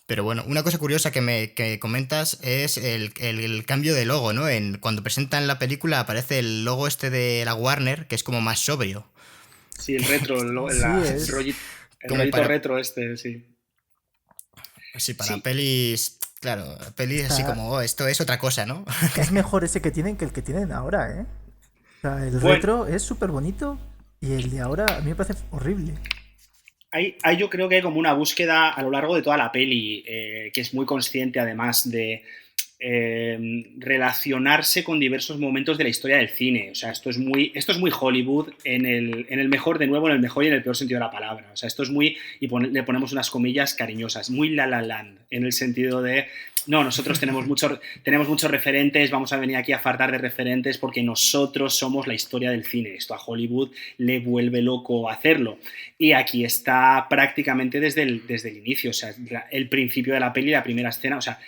Pero bueno, una cosa curiosa que comentas es el cambio de logo, ¿no? Cuando presentan la película aparece el logo este de la Warner, que es como más sobrio. Sí, el retro, Sí, el Como rollito para, retro este, sí. sí, para Sí, pelis, claro, pelis así está, como, oh, esto es otra cosa, ¿no? es mejor ese que tienen que el que tienen ahora, ¿eh? O sea, el bueno, retro es súper bonito y el de ahora a mí me parece horrible. yo creo que hay como una búsqueda a lo largo de toda la peli, que es muy consciente además de relacionarse con diversos momentos de la historia del cine. O sea, esto es muy Hollywood en el mejor, de nuevo, en el mejor y en el peor sentido de la palabra. O sea, esto es muy, le ponemos unas comillas cariñosas, muy La La Land, en el sentido de, no, nosotros tenemos muchos referentes, vamos a venir aquí a fardar de referentes porque nosotros somos la historia del cine. Esto a Hollywood le vuelve loco hacerlo. Y aquí está prácticamente desde el inicio, o sea, el principio de la peli, la primera escena, o sea,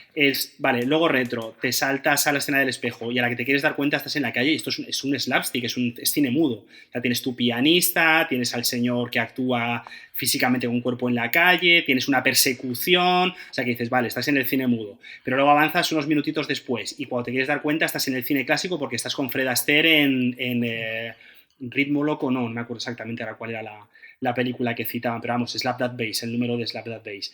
vale, luego retro, te saltas a la escena del espejo y a la que te quieres dar cuenta estás en la calle y esto es un slapstick, es cine mudo. O sea, tienes tu pianista, tienes al señor que actúa físicamente con un cuerpo en la calle, tienes una persecución, o sea, que dices, vale, estás en el cine mudo, pero luego avanzas unos minutitos después y cuando te quieres dar cuenta estás en el cine clásico porque estás con Fred Astaire en Ritmo Loco, no me acuerdo exactamente ahora cuál era la película que citaban, pero vamos, Slap That Bass, el número de Slap That Bass.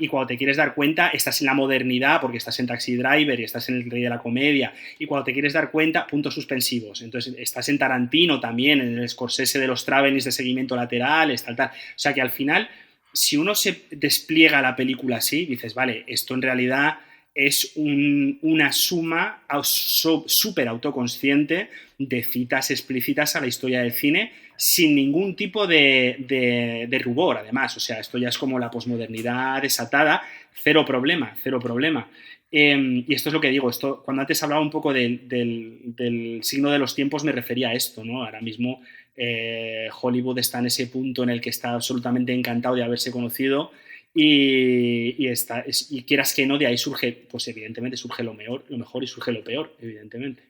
Y cuando te quieres dar cuenta, estás en la modernidad, porque estás en Taxi Driver y estás en El Rey de la Comedia, y cuando te quieres dar cuenta, puntos suspensivos. Entonces, estás en Tarantino también, en el Scorsese de los travelings de seguimiento laterales, tal. O sea que al final, si uno se despliega la película así, dices, vale, esto en realidad es una suma súper autoconsciente de citas explícitas a la historia del cine sin ningún tipo de rubor, además. O sea, esto ya es como la posmodernidad desatada, cero problema, cero problema. Y esto es lo que digo, cuando antes hablaba un poco del signo de los tiempos me refería a esto, ¿no? Ahora mismo Hollywood está en ese punto en el que está absolutamente encantado de haberse conocido y quieras que no, de ahí surge, pues evidentemente surge lo mejor y surge lo peor, evidentemente.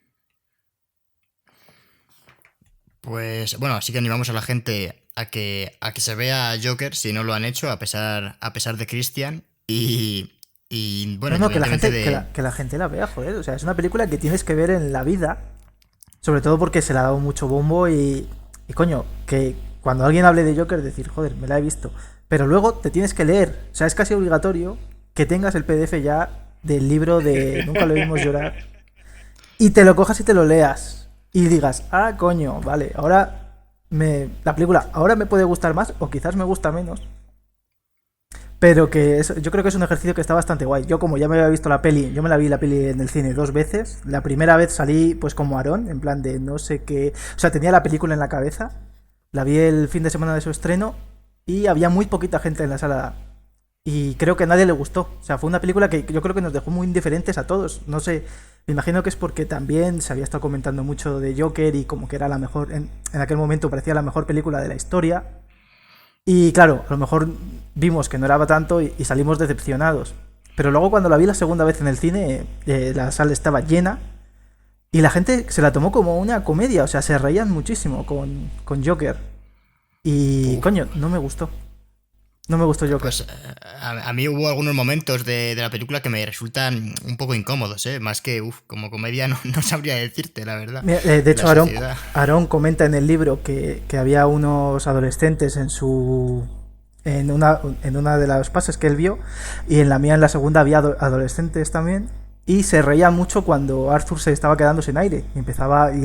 Pues bueno, así que animamos a la gente a que se vea Joker si no lo han hecho, a pesar de Christian. Y bueno, No, que la gente, independientemente de. que la gente la vea, joder. O sea, es una película que tienes que ver en la vida. Sobre todo porque se le ha dado mucho bombo y coño, que cuando alguien hable de Joker, decir, joder, me la he visto. Pero luego te tienes que leer. O sea, es casi obligatorio que tengas el PDF ya del libro de Nunca lo vimos llorar. Y te lo cojas y te lo leas. Y digas, ah, coño, vale, la película ahora me puede gustar más o quizás me gusta menos. Pero yo creo que es un ejercicio que está bastante guay. Yo como ya me había visto la peli, yo me la vi la peli en el cine 2 veces. La primera vez salí pues como Aarón, en plan de no sé qué. O sea, tenía la película en la cabeza. La vi el fin de semana de su estreno y había muy poquita gente en la sala. Y creo que a nadie le gustó. O sea, fue una película que yo creo que nos dejó muy indiferentes a todos. No sé, me imagino que es porque también se había estado comentando mucho de Joker y como que era la mejor, en aquel momento parecía la mejor película de la historia. Y claro, a lo mejor vimos que no era tanto y salimos decepcionados. Pero luego cuando la vi la segunda vez en el cine, la sala estaba llena y la gente se la tomó como una comedia. O sea, se reían muchísimo con Joker. Y coño, no me gustó. No me gustó Joker. Pues a mí hubo algunos momentos de la película que me resultan un poco incómodos, ¿eh? Más que, como comedia no sabría decirte, la verdad. De hecho, Aarón comenta en el libro que había unos adolescentes en una de las pases que él vio, y en la mía, en la segunda, había adolescentes también, y se reía mucho cuando Arthur se estaba quedando sin aire, y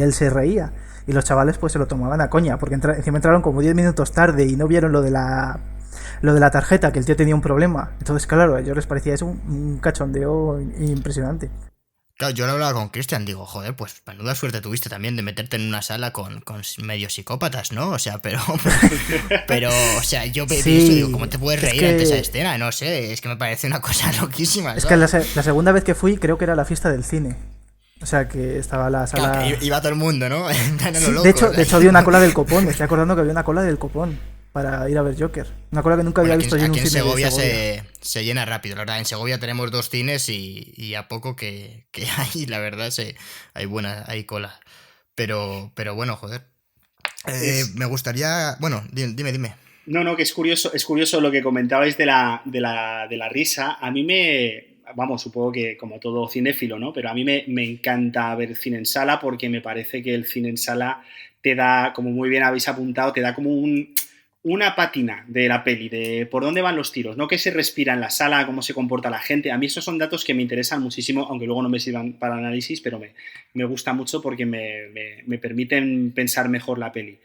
él se reía, y los chavales pues se lo tomaban a coña, porque encima entraron como 10 minutos tarde y no vieron lo de la tarjeta, que el tío tenía un problema. Entonces, claro, a ellos les parecía eso un cachondeo impresionante. Claro, yo lo hablaba con Christian, digo, joder, pues menuda suerte tuviste también de meterte en una sala con medio psicópatas, ¿no? O sea, pero o sea, yo Sí, pienso, digo, ¿cómo te puedes es reír ante esa que, escena? No sé, es que me parece una cosa loquísima, es que ¿sabes? la segunda vez que fui creo que era la fiesta del cine. O sea, que estaba la Claro, sala... que iba todo el mundo, ¿no? En plan a lo Sí, loco, de o sea. hecho había una cola del copón. Me estoy acordando que había una cola del copón para ir a ver Joker. Una cola que nunca Bueno, había visto yo en un aquí en cine de Segovia Segovia. se llena rápido, la verdad. En Segovia tenemos 2 cines y a poco que hay, la verdad, hay cola. Pero bueno, joder. Es, Me gustaría. Bueno, dime. no, no, que es curioso lo que comentabais de la risa. A mí vamos, supongo que como todo cinéfilo, ¿no? Pero a mí me encanta ver cine en sala porque me parece que el cine en sala te da, como muy bien habéis apuntado, te da como una pátina de la peli, de por dónde van los tiros, no qué se respira en la sala, cómo se comporta la gente. A mí esos son datos que me interesan muchísimo, aunque luego no me sirvan para análisis, pero me gusta mucho porque me permiten pensar mejor la peli.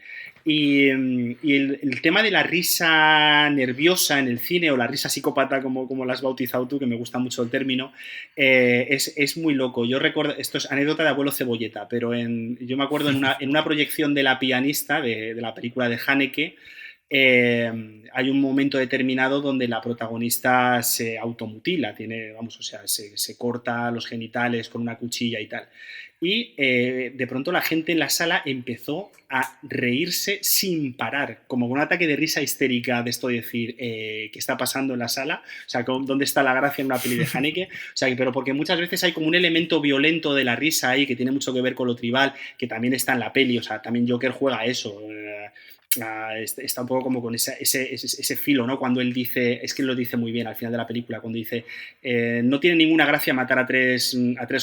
Y el tema de la risa nerviosa en el cine, o la risa psicópata, como la has bautizado tú, que me gusta mucho el término, es muy loco. Yo recuerdo, esto es anécdota de abuelo Cebolleta, pero yo me acuerdo en una proyección de La pianista, de la película de Haneke, hay un momento determinado donde la protagonista se automutila, vamos, o sea, se corta los genitales con una cuchilla y tal. Y de pronto la gente en la sala empezó a reírse sin parar, como con un ataque de risa histérica de esto de decir, ¿qué está pasando en la sala? O sea, ¿dónde está la gracia en una peli de Haneke? O sea, pero porque muchas veces hay como un elemento violento de la risa ahí que tiene mucho que ver con lo tribal, que también está en la peli, o sea, también Joker juega a eso. Está un poco como con ese filo, ¿no? Cuando él dice, es que él lo dice muy bien al final de la película, cuando dice, no tiene ninguna gracia matar a tres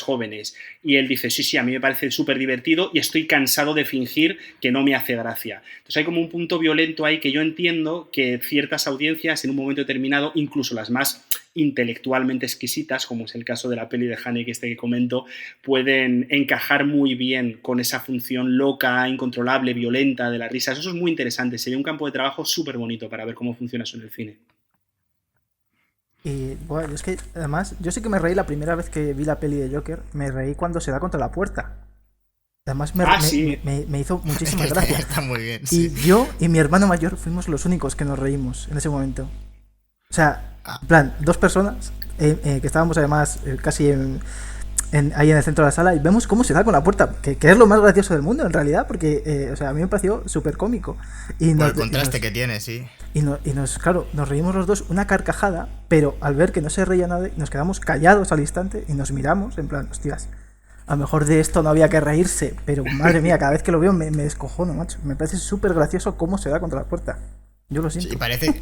jóvenes, y él dice, sí, a mí me parece súper divertido y estoy cansado de fingir que no me hace gracia. Entonces hay como un punto violento ahí que yo entiendo que ciertas audiencias en un momento determinado, incluso las más intelectualmente exquisitas, como es el caso de la peli de Haneke que comento, pueden encajar muy bien con esa función loca, incontrolable, violenta de la risa. Eso es muy interesante, sería un campo de trabajo súper bonito para ver cómo funciona eso en el cine. Y bueno, es que además, yo sí que me reí la primera vez que vi la peli de Joker. Me reí cuando se da contra la puerta. Además Sí. me hizo Es que muchísimas gracias. está muy bien, Y sí. yo y mi hermano mayor fuimos los únicos que nos reímos en ese momento. O sea, Ah, en plan, dos personas que estábamos además casi ahí en el centro de la sala y vemos cómo se da con la puerta, que es lo más gracioso del mundo en realidad, porque o sea, a mí me pareció súper cómico. Y por nos, el contraste que tiene, sí. claro, nos reímos los dos una carcajada, pero al ver que no se reía nadie, nos quedamos callados al instante y nos miramos en plan, hostias. A lo mejor de esto no había que reírse, pero madre mía, cada vez que lo veo me descojono, macho. Me parece súper gracioso cómo se da contra la puerta. Yo lo Sí, siento. parece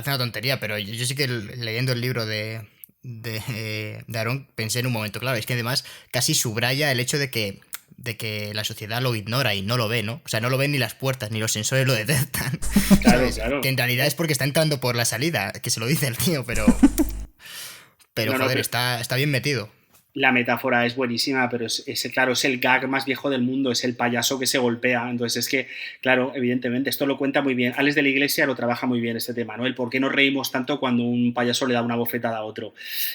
una tontería, pero yo sí que leyendo el libro de Aaron pensé en un momento, claro, es que además casi subraya el hecho de que la sociedad lo ignora y no lo ve, ¿no? O sea, no lo ven ni las puertas, ni los sensores lo detectan, Claro, ¿sabes? claro. Que en realidad es porque está entrando por la salida, que se lo dice el tío, pero No, no, joder, pero está bien metido. la metáfora es buenísima, pero claro, es el gag más viejo del mundo, es el payaso que se golpea. Entonces es que, claro, evidentemente, esto lo cuenta muy bien. Alex de la Iglesia lo trabaja muy bien este tema, ¿no? El por qué nos reímos tanto cuando un payaso le da una bofetada a otro.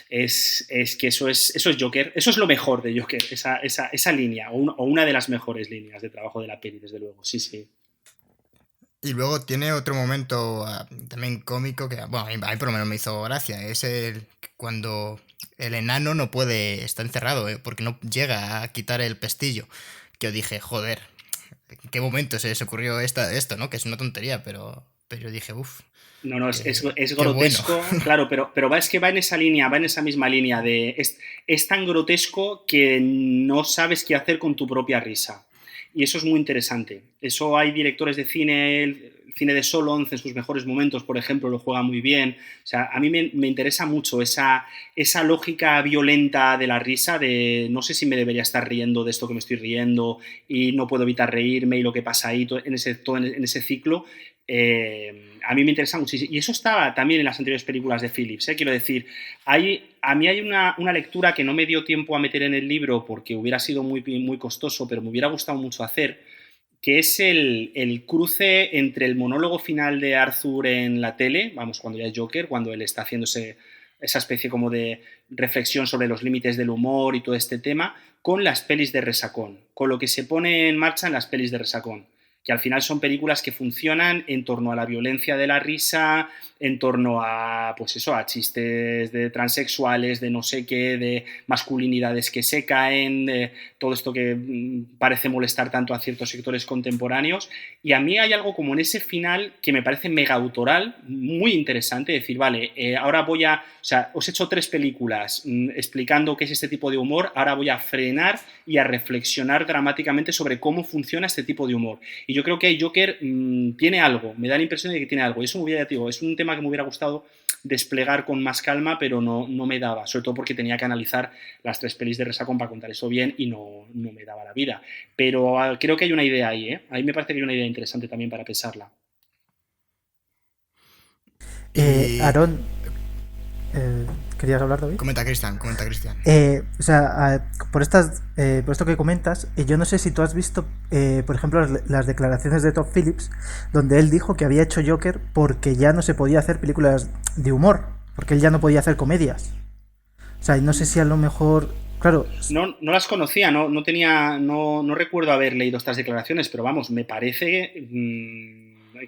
Es que eso es Joker, eso es lo mejor de Joker, esa línea, o una de las mejores líneas de trabajo de la peli, desde luego, sí, sí. Y luego tiene otro momento también cómico que, bueno, a mí por lo menos me hizo gracia. Es cuando el enano no puede, está encerrado, porque no llega a quitar el pestillo. Que yo dije, joder, ¿en qué momento se les ocurrió esto, ¿no? Que es una tontería, pero yo dije, uff, No, no, es qué bueno. grotesco, claro, pero es que va en esa línea, va en esa misma línea de... Es tan grotesco que no sabes qué hacer con tu propia risa. Y eso es muy interesante. Eso hay directores de cine, el cine de Solondz en sus mejores momentos, por ejemplo, lo juega muy bien. O sea, a mí me interesa mucho esa lógica violenta de la risa, de no sé si me debería estar riendo de esto que me estoy riendo y no puedo evitar reírme y lo que pasa ahí en ese ciclo. A mí me interesa muchísimo. Y eso estaba también en las anteriores películas de Phillips. Quiero decir, a mí hay una lectura que no me dio tiempo a meter en el libro porque hubiera sido muy, muy costoso, pero me hubiera gustado mucho hacer, que es el cruce entre el monólogo final de Arthur en la tele, vamos, cuando ya es Joker, cuando él está haciéndose esa especie como de reflexión sobre los límites del humor y todo este tema, con las pelis de resacón, con lo que se pone en marcha en las pelis de resacón, que al final son películas que funcionan en torno a la violencia de la risa, en torno a, pues eso, a chistes de transexuales, de no sé qué, de masculinidades que se caen, de todo esto que parece molestar tanto a ciertos sectores contemporáneos. Y a mí hay algo como en ese final que me parece mega autoral, muy interesante, decir, vale, ahora voy a, o sea, os he hecho 3 películas explicando qué es este tipo de humor, ahora voy a frenar y a reflexionar dramáticamente sobre cómo funciona este tipo de humor. Y yo creo que Joker tiene algo, me da la impresión de que tiene algo. Eso me hubiera, digo, es un tema que me hubiera gustado desplegar con más calma, pero no me daba, sobre todo porque tenía que analizar las 3 pelis de Resacón para contar eso bien y no me daba la vida. Pero creo que hay una idea ahí, ¿eh? Ahí me parece que hay una idea interesante también para pensarla. Y Aarón, ¿querías hablar, David? comenta Cristian. O sea, por esto que comentas, yo no sé si tú has visto, por ejemplo, las declaraciones de Todd Phillips, donde él dijo que había hecho Joker porque ya no se podía hacer películas de humor, porque él ya no podía hacer comedias. O sea, no sé si a lo mejor, claro, No las conocía, no recuerdo haber leído estas declaraciones, pero vamos, me parece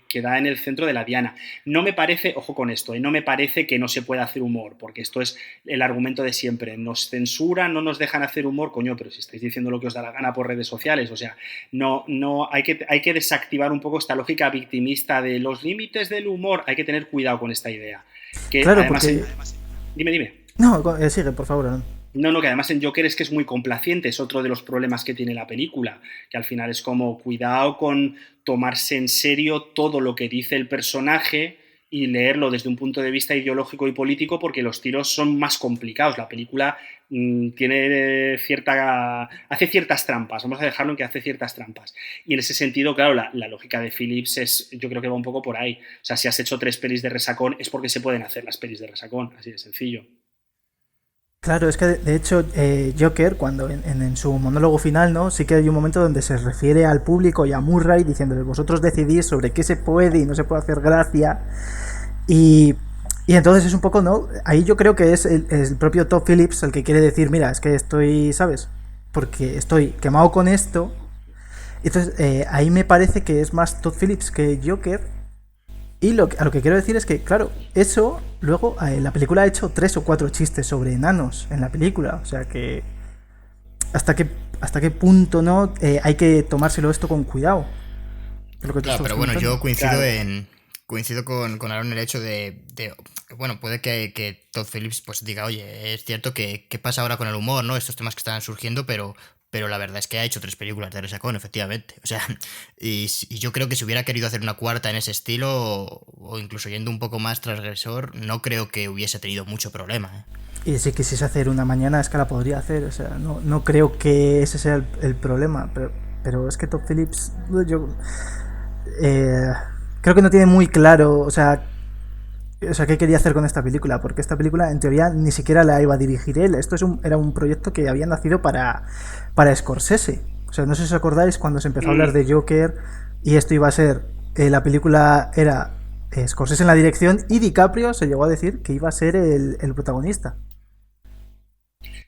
que da en el centro de la diana. No me parece, ojo con esto, no me parece que no se pueda hacer humor, porque esto es el argumento de siempre. Nos censuran, no nos dejan hacer humor, coño, pero si estáis diciendo lo que os da la gana por redes sociales, o sea, hay que desactivar un poco esta lógica victimista de los límites del humor, hay que tener cuidado con esta idea. Que claro, además, porque... dime. No, sigue, por favor, Aarón. No, que además en Joker es que es muy complaciente, es otro de los problemas que tiene la película, que al final es como cuidado con tomarse en serio todo lo que dice el personaje y leerlo desde un punto de vista ideológico y político, porque los tiros son más complicados. La película hace ciertas trampas, vamos a dejarlo en que hace ciertas trampas. Y en ese sentido, claro, la lógica de Phillips yo creo que va un poco por ahí. O sea, si has hecho 3 pelis de resacón es porque se pueden hacer las pelis de resacón, así de sencillo. Claro, es que de hecho Joker, cuando en su monólogo final, ¿no? Sí que hay un momento donde se refiere al público y a Murray diciéndole, vosotros decidís sobre qué se puede y no se puede hacer gracia. Y entonces es un poco, ¿no? Ahí yo creo que es el propio Todd Phillips el que quiere decir, mira, es que estoy, ¿sabes? Porque estoy quemado con esto. Entonces ahí me parece que es más Todd Phillips que Joker. Y a lo que quiero decir es que, claro, eso luego la película ha hecho 3 o 4 chistes sobre enanos en la película. O sea que hasta qué punto no hay que tomárselo esto con cuidado. Claro, pero bueno, yo Claro. coincido con Aaron en el hecho de bueno, puede que Todd Phillips pues diga, oye, es cierto que qué pasa ahora con el humor, ¿no? Estos temas que están surgiendo, pero la verdad es que ha hecho 3 películas de Resacón, efectivamente. O sea, y yo creo que si hubiera querido hacer una cuarta en ese estilo, o incluso yendo un poco más transgresor, no creo que hubiese tenido mucho problema, ¿eh? Y si quisiese hacer una mañana es que la podría hacer, o sea, no creo que ese sea el problema, pero es que Todd Phillips, yo eh, creo que no tiene muy claro, qué quería hacer con esta película, porque esta película en teoría ni siquiera la iba a dirigir él, esto era un proyecto que había nacido para Scorsese, o sea, no sé si os acordáis cuando se empezó a hablar de Joker y esto iba a ser, la película era Scorsese en la dirección y DiCaprio se llegó a decir que iba a ser el protagonista.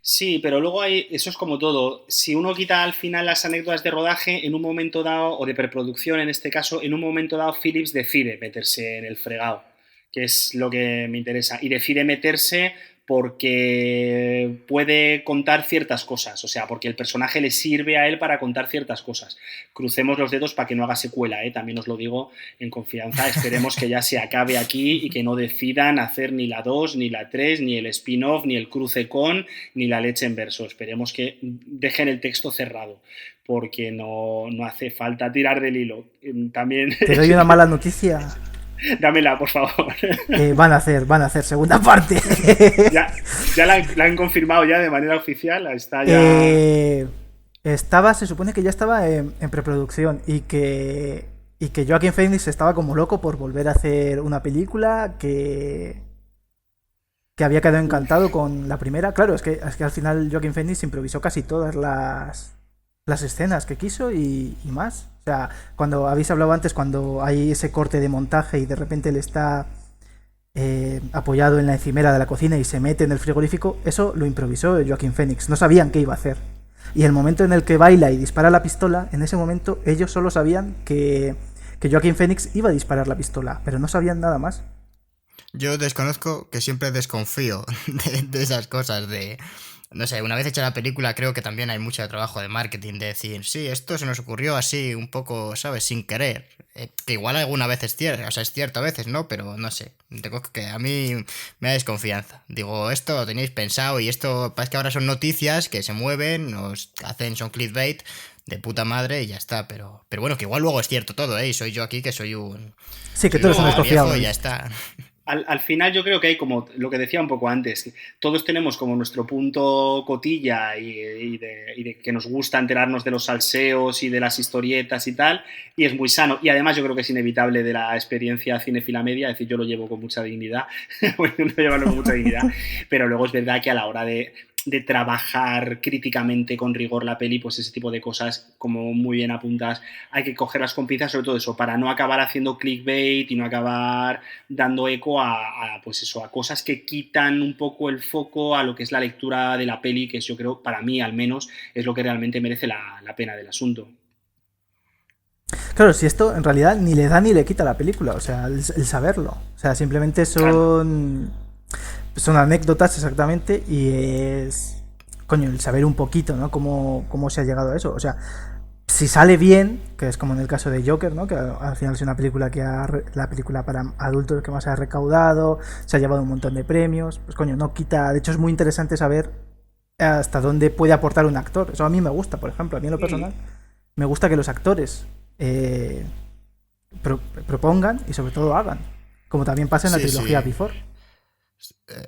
Sí, pero luego hay, eso es como todo. Si uno quita al final las anécdotas de rodaje, en un momento dado, o de preproducción en este caso, en un momento dado Phillips decide meterse en el fregado, que es lo que me interesa. Y decide meterse porque puede contar ciertas cosas, o sea, porque el personaje le sirve a él para contar ciertas cosas. Crucemos los dedos para que no haga secuela, ¿eh? También os lo digo en confianza, esperemos que ya se acabe aquí y que no decidan hacer ni la 2, ni la 3, ni el spin-off, ni el cruce con, ni la leche en verso. Esperemos que dejen el texto cerrado, porque no hace falta tirar del hilo. También... Te doy una mala noticia. Dámela, por favor. Van a hacer segunda parte. ya la han confirmado ya de manera oficial. Está ya... se supone que ya estaba en preproducción y que Joaquin Phoenix estaba como loco por volver a hacer una película que había quedado encantado con la primera. Claro, es que al final Joaquin Phoenix improvisó casi todas las escenas que quiso y más. O sea, cuando habéis hablado antes, cuando hay ese corte de montaje y de repente él está apoyado en la encimera de la cocina y se mete en el frigorífico, eso lo improvisó Joaquin Phoenix. No sabían qué iba a hacer. Y el momento en el que baila y dispara la pistola, en ese momento ellos solo sabían que Joaquin Phoenix iba a disparar la pistola, pero no sabían nada más. Yo desconozco, que siempre desconfío de esas cosas, de... No sé, una vez hecha la película creo que también hay mucho trabajo de marketing, de decir, sí, esto se nos ocurrió así un poco, ¿sabes? Sin querer. Que igual alguna vez es cierto, o sea, es cierto a veces, ¿no? Pero no sé, tengo que a mí me da desconfianza. Digo, esto lo teníais pensado y esto, es que ahora son noticias que se mueven, son clickbait de puta madre y ya está. Pero bueno, que igual luego es cierto todo, ¿eh? Y soy yo aquí que soy un... Sí, que tú eres un desconfiado. Y ya está. Al final yo creo que hay como lo que decía un poco antes, todos tenemos como nuestro punto cotilla y de que nos gusta enterarnos de los salseos y de las historietas y tal, y es muy sano. Y además yo creo que es inevitable de la experiencia cinéfila media, es decir, yo lo llevo con mucha dignidad, bueno, no llevarlo con mucha dignidad, pero luego es verdad que a la hora de trabajar críticamente con rigor la peli, pues ese tipo de cosas, como muy bien apuntas, hay que cogerlas con pinzas, sobre todo eso, para no acabar haciendo clickbait y no acabar dando eco pues eso, a cosas que quitan un poco el foco a lo que es la lectura de la peli, que yo creo, para mí al menos, es lo que realmente merece la pena del asunto. Claro, si esto en realidad ni le da ni le quita a la película, o sea, el saberlo. O sea, simplemente son... Claro. Son anécdotas exactamente y es... Coño, el saber un poquito, ¿no? Cómo se ha llegado a eso. O sea, si sale bien, que es como en el caso de Joker, ¿no? Que al final es una película la película para adultos que más ha recaudado, se ha llevado un montón de premios, pues coño, no quita... De hecho es muy interesante saber hasta dónde puede aportar un actor. Eso a mí me gusta, por ejemplo, a mí en lo personal me gusta que los actores propongan y sobre todo hagan, como también pasa en la trilogía Before.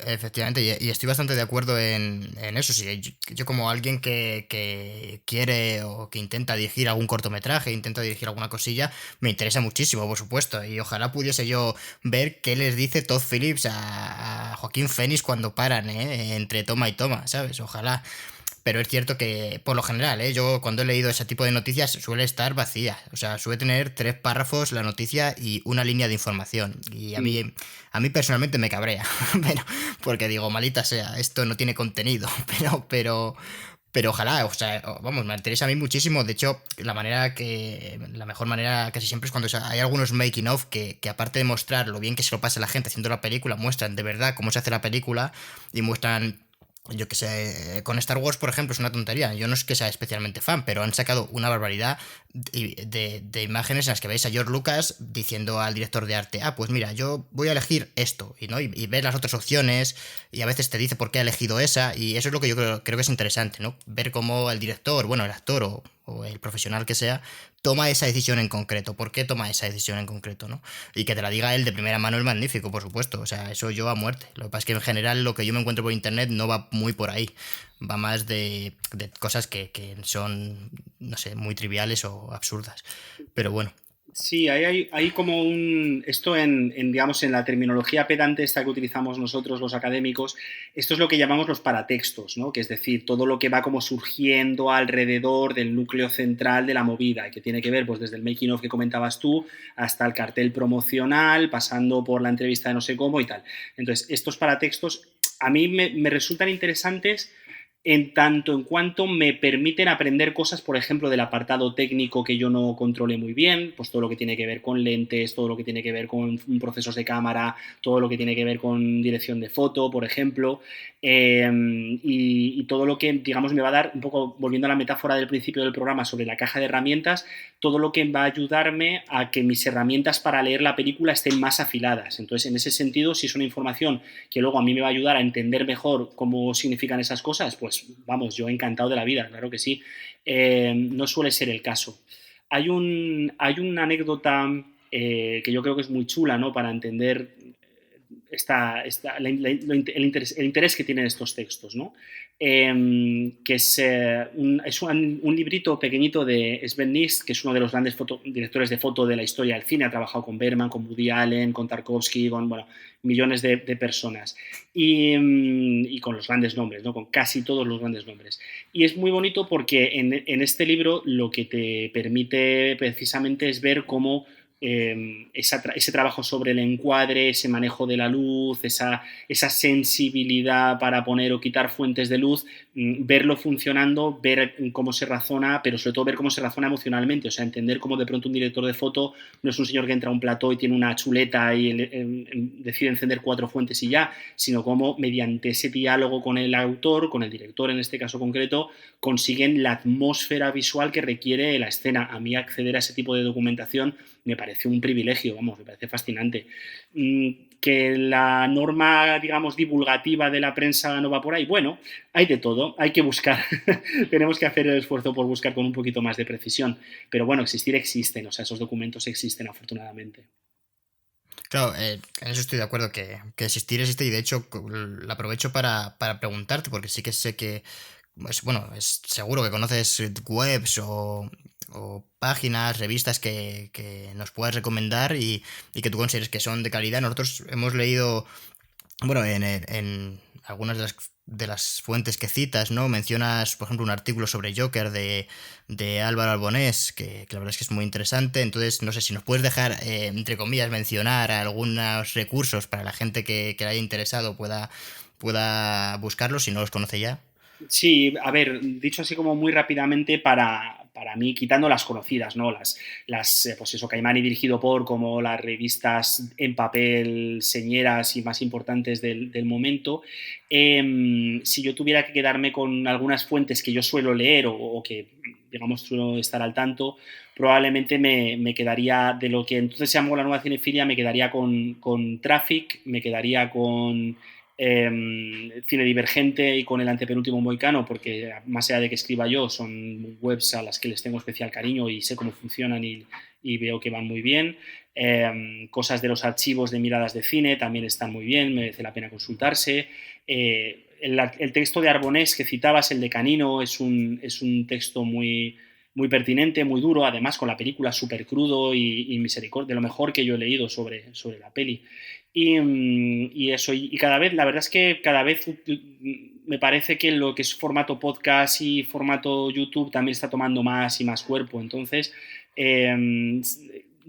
Efectivamente, y estoy bastante de acuerdo en eso. Sí, yo como alguien que quiere o que intenta dirigir algún cortometraje, intenta dirigir alguna cosilla, me interesa muchísimo, por supuesto, y ojalá pudiese yo ver qué les dice Todd Phillips a Joaquín Phoenix cuando paran, entre toma y toma, ¿sabes? Ojalá. Pero es cierto que, por lo general, yo cuando he leído ese tipo de noticias suele estar vacía. O sea, suele tener 3 párrafos la noticia y una línea de información. Y a mí personalmente me cabrea. Porque digo, malita sea, esto no tiene contenido. Pero ojalá, o sea, vamos, me interesa a mí muchísimo. De hecho, la mejor manera casi siempre es cuando hay algunos making of que aparte de mostrar lo bien que se lo pasa a la gente haciendo la película, muestran de verdad cómo se hace la película y muestran... Yo que sé, con Star Wars, por ejemplo, es una tontería. Yo no es que sea especialmente fan, pero han sacado una barbaridad de imágenes en las que veis a George Lucas diciendo al director de arte, ah, pues mira, yo voy a elegir esto, y, ¿no? Y ver las otras opciones, y a veces te dice por qué ha elegido esa, y eso es lo que yo creo que es interesante, ¿no? Ver cómo el director, bueno, el actor o el profesional que sea, toma esa decisión en concreto, por qué toma esa decisión en concreto, ¿no? Y que te la diga él de primera mano es magnífico, por supuesto, o sea, eso yo a muerte. Lo que pasa es que en general lo que yo me encuentro por internet no va muy por ahí, va más de cosas que son, no sé, muy triviales o absurdas. Pero bueno, Sí, hay como esto digamos, en la terminología pedante esta que utilizamos nosotros los académicos, esto es lo que llamamos los paratextos, ¿no? Que es decir, todo lo que va como surgiendo alrededor del núcleo central de la movida, y que tiene que ver pues desde el making of que comentabas tú hasta el cartel promocional, pasando por la entrevista de no sé cómo y tal. Entonces, estos paratextos a mí me resultan interesantes en tanto en cuanto me permiten aprender cosas, por ejemplo, del apartado técnico que yo no controle muy bien, pues todo lo que tiene que ver con lentes, todo lo que tiene que ver con procesos de cámara, todo lo que tiene que ver con dirección de foto, por ejemplo, y todo lo que, digamos, me va a dar, un poco volviendo a la metáfora del principio del programa sobre la caja de herramientas, todo lo que va a ayudarme a que mis herramientas para leer la película estén más afiladas. Entonces, en ese sentido, si es una información que luego a mí me va a ayudar a entender mejor cómo significan esas cosas, pues vamos, yo encantado de la vida, claro que sí. No suele ser el caso. Hay una anécdota que yo creo que es muy chula, ¿no? Para entender el interés que tienen estos textos, ¿no? Que es un librito pequeñito de Sven Nys, que es uno de los grandes directores de foto de la historia del cine, ha trabajado con Bergman, con Woody Allen, con Tarkovsky, con bueno, millones de personas y con los grandes nombres, ¿no? Con casi todos los grandes nombres. Y es muy bonito porque en este libro lo que te permite precisamente es ver cómo ese trabajo sobre el encuadre, ese manejo de la luz, esa sensibilidad para poner o quitar fuentes de luz, verlo funcionando, ver cómo se razona, pero sobre todo ver cómo se razona emocionalmente, o sea, entender cómo de pronto un director de foto no es un señor que entra a un plató y tiene una chuleta y decide encender 4 fuentes y ya, sino cómo mediante ese diálogo con el autor, con el director en este caso concreto, consiguen la atmósfera visual que requiere la escena. A mí acceder a ese tipo de documentación me parece un privilegio, vamos, me parece fascinante. Que la norma, digamos, divulgativa de la prensa no va por ahí, bueno, hay de todo, hay que buscar, tenemos que hacer el esfuerzo por buscar con un poquito más de precisión, pero bueno, existir existen, o sea, esos documentos existen afortunadamente. claro, en eso estoy de acuerdo, que existir existe y de hecho la aprovecho para preguntarte, porque sí que sé que, pues, bueno, es seguro que conoces webs o páginas, revistas que nos puedas recomendar y que tú consideres que son de calidad. Nosotros hemos leído, bueno, en algunas de las fuentes que citas, ¿no? Mencionas, por ejemplo, un artículo sobre Joker de Álvaro Albonés, que la verdad es que es muy interesante. Entonces, no sé si nos puedes dejar, entre comillas, mencionar algunos recursos para la gente que le haya interesado pueda buscarlos si no los conoce ya. Sí, a ver, dicho así como muy rápidamente, para mí, quitando las conocidas, ¿no? Pues eso, Caimán y dirigido por, como las revistas en papel señeras y más importantes del momento, si yo tuviera que quedarme con algunas fuentes que yo suelo leer o que, digamos, suelo estar al tanto, probablemente me quedaría de lo que entonces se llamó la nueva cinefilia, me quedaría con Traffic, me quedaría con Cine Divergente y con El Antepenúltimo Moicano, porque más allá de que escriba yo, son webs a las que les tengo especial cariño y sé cómo funcionan y veo que van muy bien. Cosas de los archivos de Miradas de Cine también están muy bien, merece la pena consultarse. El texto de Arbonés que citabas, el de Canino, es un texto muy pertinente, muy duro, además con la película súper crudo y misericordia, de lo mejor que yo he leído sobre la peli. Y eso, y cada vez, la verdad es que cada vez me parece que lo que es formato podcast y formato YouTube también está tomando más y más cuerpo. Entonces, un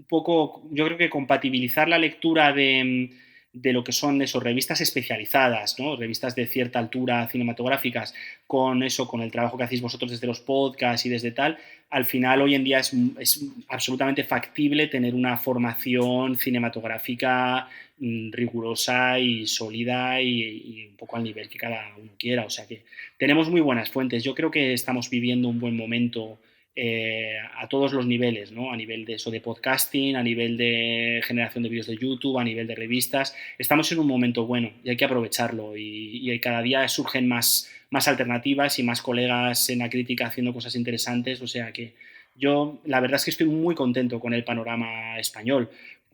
poco, yo creo que compatibilizar la lectura de lo que son eso, revistas especializadas, ¿no? Revistas de cierta altura cinematográficas, con eso, con el trabajo que hacéis vosotros desde los podcasts y desde tal, al final hoy en día es absolutamente factible tener una formación cinematográfica rigurosa y sólida y un poco al nivel que cada uno quiera. O sea que tenemos muy buenas fuentes. Yo creo que estamos viviendo un buen momento a todos los niveles, ¿no? A nivel de eso de podcasting, a nivel de generación de vídeos de YouTube, a nivel de revistas. Estamos en un momento bueno y hay que aprovecharlo y cada día surgen más alternativas y más colegas en la crítica haciendo cosas interesantes, o sea que yo la verdad es que estoy muy contento con el panorama español,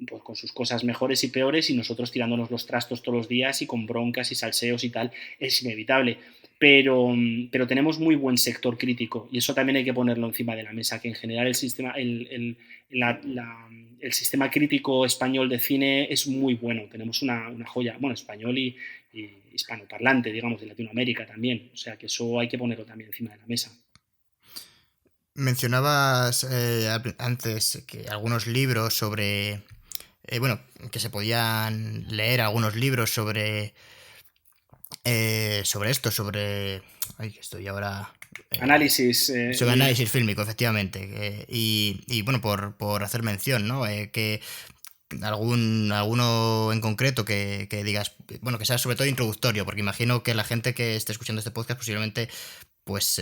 pues con sus cosas mejores y peores y nosotros tirándonos los trastos todos los días y con broncas y salseos y tal, es inevitable. Pero tenemos muy buen sector crítico y eso también hay que ponerlo encima de la mesa, que en general el sistema crítico español de cine es muy bueno. Tenemos una joya, bueno, español y hispanoparlante, digamos, de Latinoamérica también. O sea que eso hay que ponerlo también encima de la mesa. Mencionabas antes que algunos libros sobre... bueno, que se podían leer algunos libros sobre esto, sobre... Ay, que estoy ahora... Análisis. Sobre análisis fílmico, efectivamente. Y bueno, por hacer mención, ¿no? Que alguno en concreto que digas, bueno, que sea sobre todo introductorio, porque imagino que la gente que esté escuchando este podcast posiblemente pues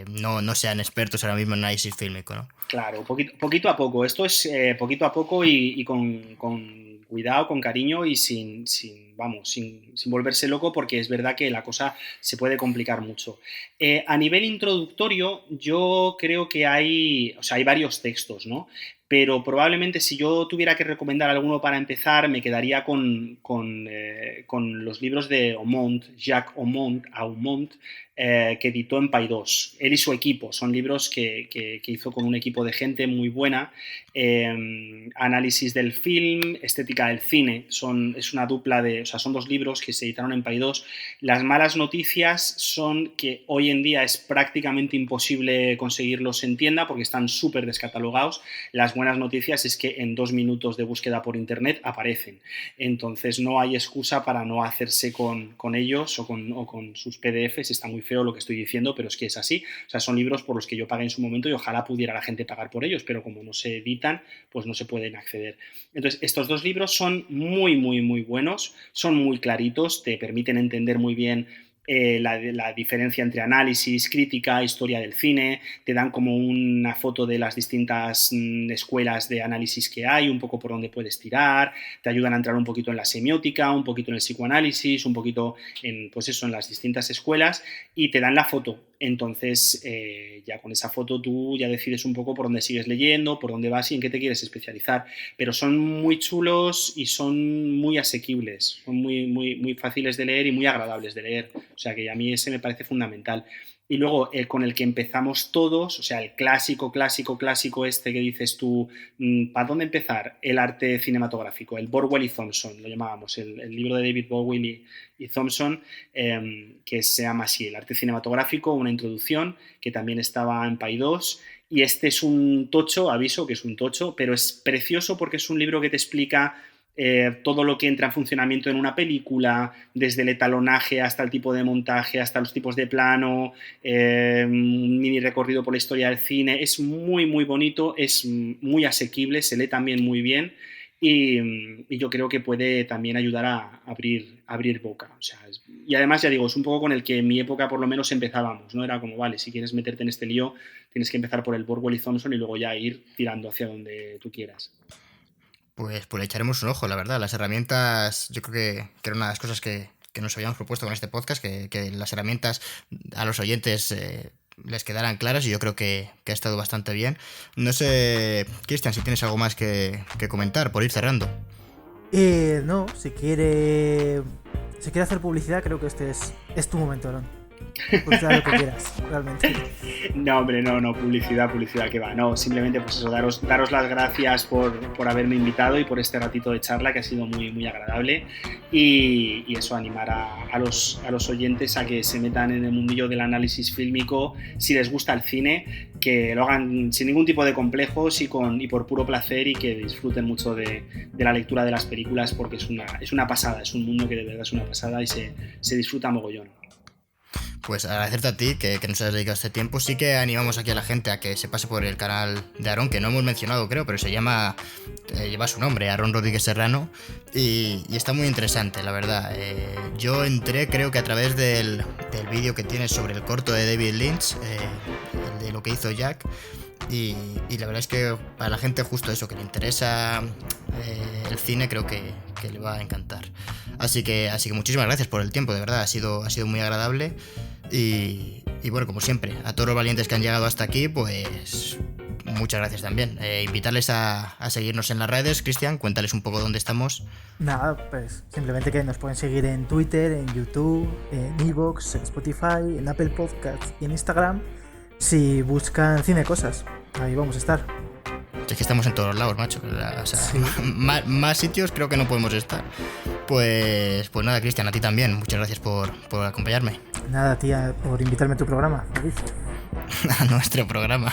no sean expertos ahora mismo en análisis fílmico, ¿no? Claro, poquito a poco. Esto es poquito a poco y con cuidado, con cariño y sin volverse loco, porque es verdad que la cosa se puede complicar mucho. A nivel introductorio, yo creo que hay varios textos, ¿no? Pero probablemente si yo tuviera que recomendar alguno para empezar, me quedaría con los libros de Jacques Aumont, que editó en Paidós. Él y su equipo, son libros que hizo con un equipo de gente muy buena. Análisis del film, estética del cine, es una dupla son dos libros que se editaron en Paidós. Las malas noticias son que hoy en día es prácticamente imposible conseguirlos en tienda porque están súper descatalogados. Las buenas noticias es que en 2 minutos de búsqueda por internet aparecen. Entonces no hay excusa para no hacerse con ellos o con sus PDFs. Está muy feo lo que estoy diciendo, pero es que es así. O sea, son libros por los que yo pagué en su momento y ojalá pudiera la gente pagar por ellos, pero como no se editan, pues no se pueden acceder. Entonces, estos dos libros son muy, muy, muy buenos, son muy claritos, te permiten entender muy bien la diferencia entre análisis, crítica, historia del cine, te dan como una foto de las distintas escuelas de análisis que hay, un poco por dónde puedes tirar, te ayudan a entrar un poquito en la semiótica, un poquito en el psicoanálisis, un poquito en las distintas escuelas y te dan la foto. Entonces, ya con esa foto tú ya decides un poco por dónde sigues leyendo, por dónde vas y en qué te quieres especializar. Pero son muy chulos y son muy asequibles, son muy, muy, muy fáciles de leer y muy agradables de leer. O sea que a mí ese me parece fundamental. Y luego con el que empezamos todos, o sea, el clásico este que dices tú, ¿para dónde empezar? El arte cinematográfico, el Borwell y Thompson, lo llamábamos, el libro de David Borwell y Thompson, que se llama así, el arte cinematográfico, una introducción, que también estaba en Paidós. Y este es un tocho, aviso que es un tocho, pero es precioso porque es un libro que te explica todo lo que entra en funcionamiento en una película, desde el etalonaje hasta el tipo de montaje, hasta los tipos de plano, un mini recorrido por la historia del cine. Es muy, muy bonito, es muy asequible, se lee también muy bien y yo creo que puede también ayudar a abrir boca. O sea, y además, ya digo, es un poco con el que en mi época por lo menos empezábamos, ¿no? Era como, vale, si quieres meterte en este lío, tienes que empezar por el Borwell y Thompson y luego ya ir tirando hacia donde tú quieras. Pues le echaremos un ojo, la verdad. Las herramientas, yo creo que era una de las cosas que nos habíamos propuesto con este podcast, que las herramientas a los oyentes les quedaran claras y yo creo que ha estado bastante bien. No sé, Cristian, si tienes algo más que comentar, por ir cerrando. No, si quiere hacer publicidad, creo que este es tu momento, Aaron. Publicidad lo que quieras, realmente. No, hombre, no, publicidad que va. No, simplemente pues eso, daros las gracias por haberme invitado y por este ratito de charla que ha sido muy, muy agradable y eso, animar a los oyentes a que se metan en el mundillo del análisis fílmico si les gusta el cine, que lo hagan sin ningún tipo de complejos y por puro placer y que disfruten mucho de la lectura de las películas porque es una pasada, es un mundo que de verdad es una pasada y se disfruta mogollón. Pues agradecerte a ti que nos hayas dedicado este tiempo. Sí que animamos aquí a la gente a que se pase por el canal de Aarón, que no hemos mencionado creo, pero lleva su nombre, Aarón Rodríguez Serrano, y está muy interesante, la verdad. Yo entré creo que a través del vídeo que tienes sobre el corto de David Lynch, de lo que hizo Jack, y la verdad es que para la gente justo eso, que le interesa el cine, creo que le va a encantar. Así que muchísimas gracias por el tiempo, de verdad, ha sido muy agradable. Y bueno, como siempre, a todos los valientes que han llegado hasta aquí, pues muchas gracias también. Invitarles a seguirnos en las redes. Cristian, cuéntales un poco dónde estamos. Nada, pues simplemente que nos pueden seguir en Twitter, en YouTube, en Evox, en Spotify, en Apple Podcasts y en Instagram. Si buscan Cine Cosas, ahí vamos a estar. Es que estamos en todos lados, macho. O sea, sí. más sitios creo que no podemos estar. Pues nada, Cristian, a ti también. Muchas gracias por acompañarme. Nada, tía, por invitarme a tu programa. A nuestro programa.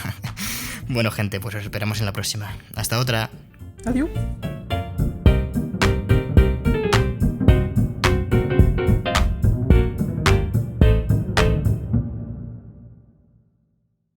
Bueno, gente, pues os esperamos en la próxima. Hasta otra. Adiós.